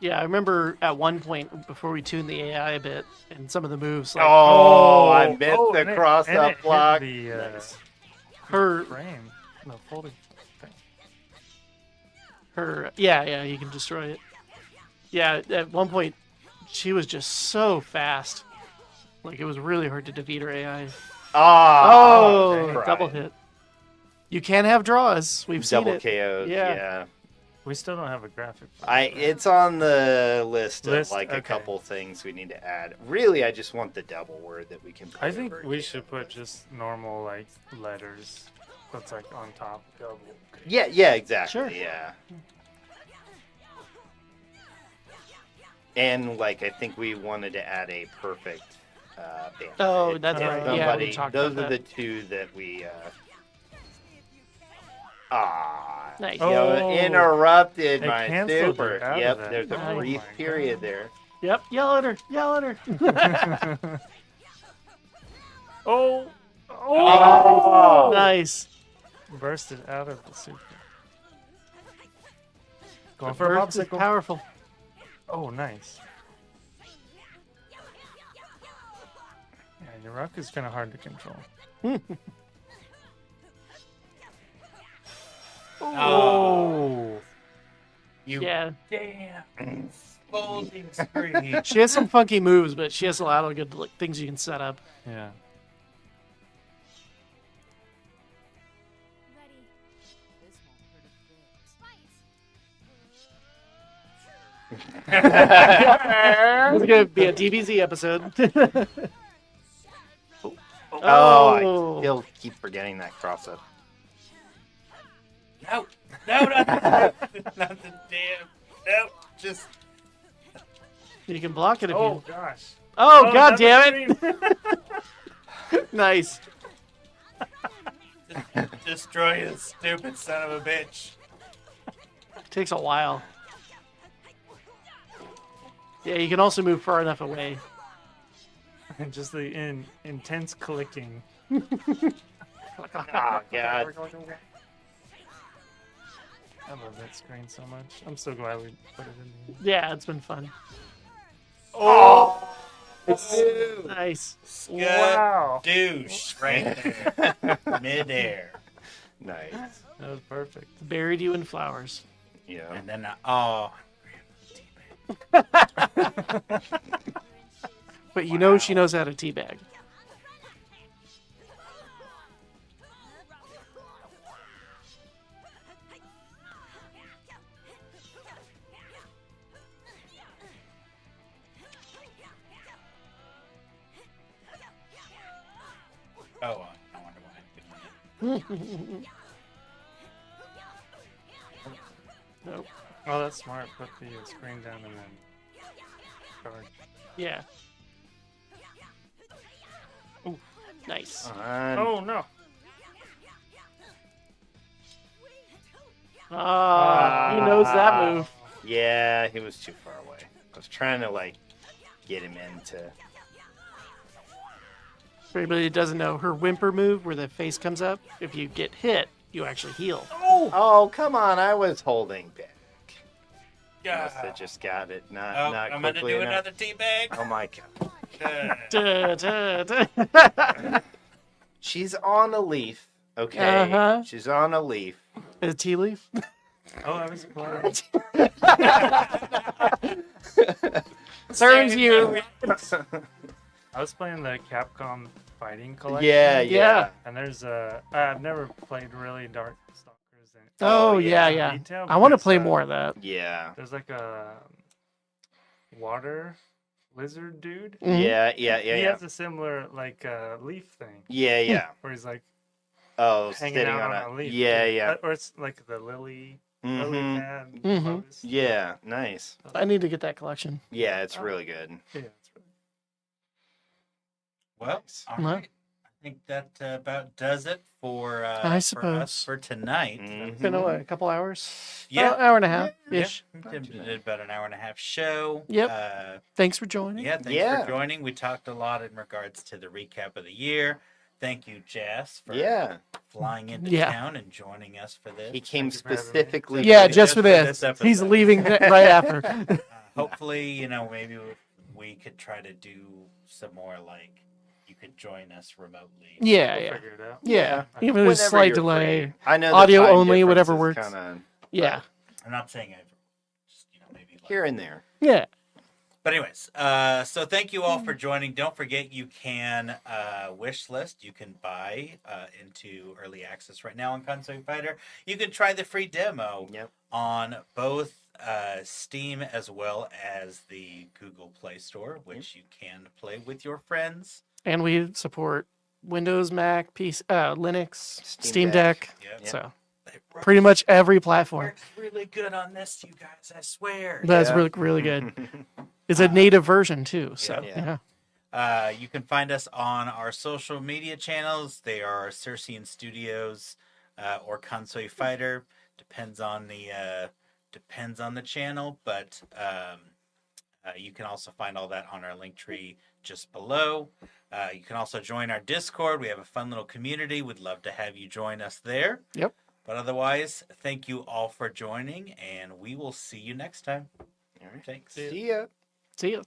Yeah, I remember at one point before we tuned the AI a bit and some of the moves. Like,
I missed the
and it-
cross-up
and it hit
block.
The,
her,
frame. No, folding thing.
yeah, you can destroy it. Yeah, at one point, she was just so fast. Like, it was really hard to defeat her AI.
Oh,
Double hit. You can have draws. We've seen
Double
it.
KO'd,
Yeah.
yeah.
We still don't have a graphic. for
I
it, right?
it's on the list of
List?
like a
Okay.
couple things we need to add. Really, I just want the double word that we can put
I think
over
we
here.
should put just normal like letters. That's like on top. Double.
Yeah, exactly.
Sure.
Yeah. And like I think we wanted to add a perfect band.
Oh, that's right. Yeah, we
Somebody,
talked
those
about
are
that.
the two that we
Nice.
you know,
Oh.
interrupted
It
my
canceled
super.
it out of
Yep,
that.
there's a
Oh
brief
my
period
God.
there.
Yep, yell at her. Yell at her.
Oh!
Oh!
Nice.
Bursted out of the super. Going
The
for a
burst is
popsicle.
powerful.
Oh, nice. Yeah, your rock is kind of hard to control.
Oh, you
Yeah.
damn folding screen.
She has some funky moves, but she has a lot of good like, things you can set up.
Yeah.
Ready. This won't hurt a bit. Spice.
It's going to be a DBZ episode.
Oh, I still keep forgetting that cross up.
No, not the damn. No, just
You can block it if
Oh,
you...
gosh.
Oh, god
that's
damn
the
it! Nice.
destroy this stupid son of a bitch.
Takes a while. Yeah, you can also move far enough away.
And just the intense clicking.
Oh God.
I love that screen so much. I'm so glad we put it in there.
Yeah, it's been fun.
Oh!
Nice.
Wow.
Douche right there. Midair.
Nice.
That was perfect.
Buried you in flowers.
Yeah.
And then,
But you know she knows how to teabag.
I wonder why.
Nope.
Oh, that's smart. Put the screen down and then charge.
Yeah. Ooh, nice.
Oh, no.
Ah, he knows that move.
Yeah, he was too far away. I was trying to like get him into.
For anybody that doesn't know, her whimper move, where the face comes up, if you get hit, you actually heal.
Oh, come on! I was holding back.
Yeah.
Must have just got it. Not
Oh,
not
I'm gonna
quickly
do
enough.
another teabag.
Oh my God.
Duh, duh, duh.
She's on a leaf. Okay.
Uh-huh.
She's on a leaf.
A tea leaf?
Oh, I was playing.
Serves you.
I was playing the Capcom Fighting Collection.
Yeah.
And there's I've never played really Darkstalkers in
yeah.
detail,
I want to
but
play more of that.
Yeah.
there's like a water lizard dude.
Yeah.
He has a similar like leaf thing.
Yeah.
Where he's like
Oh,
hanging
sitting
out
on
a leaf.
Yeah.
Or it's like the lily pad. Lotus.
Yeah, nice.
I need to get that collection.
Yeah, it's really good.
Yeah, it's really
Well, all right. I think that about does it for
I
for us
suppose.
for tonight.
Mhm.
Been what, a couple hours?
Yeah.
Hour and a half
Yeah,
ish.
we did about an hour and a half show.
Yep. Thanks for joining.
Yeah, thanks for joining. We talked a lot in regards to the recap of the year. Thank you, Jess, for flying into town and joining us for this.
He came specifically.
Just for this. He's leaving right after.
Hopefully, maybe we could try to do some more, like, you could join us remotely.
Yeah.
figure it out.
Yeah. Even with a
Whenever
slight
you're
delay.
free. I know
audio
the time
only, whatever
difference
works.
is kinda,
Yeah.
I'm not saying I've just, maybe like,
here and there.
Yeah.
But anyways, so thank you all for joining. Don't forget you can wish list. You can buy into early access right now on Konsui Fighter. You can try the free demo on both Steam as well as the Google Play Store, which you can play with your friends.
And we support Windows, Mac, PC, Linux, Steam
Deck.
Deck. So pretty much every platform.
Works really good on this, you guys. I swear.
That's really, really good. It's a native version too. So
you can find us on our social media channels. They are Circean Studios or Konsui Fighter. Depends on the channel, but you can also find all that on our link tree just below. You can also join our Discord. We have a fun little community. We'd love to have you join us there.
Yep.
But otherwise, thank you all for joining, and we will see you next time. All right. Thanks.
See ya.
See you.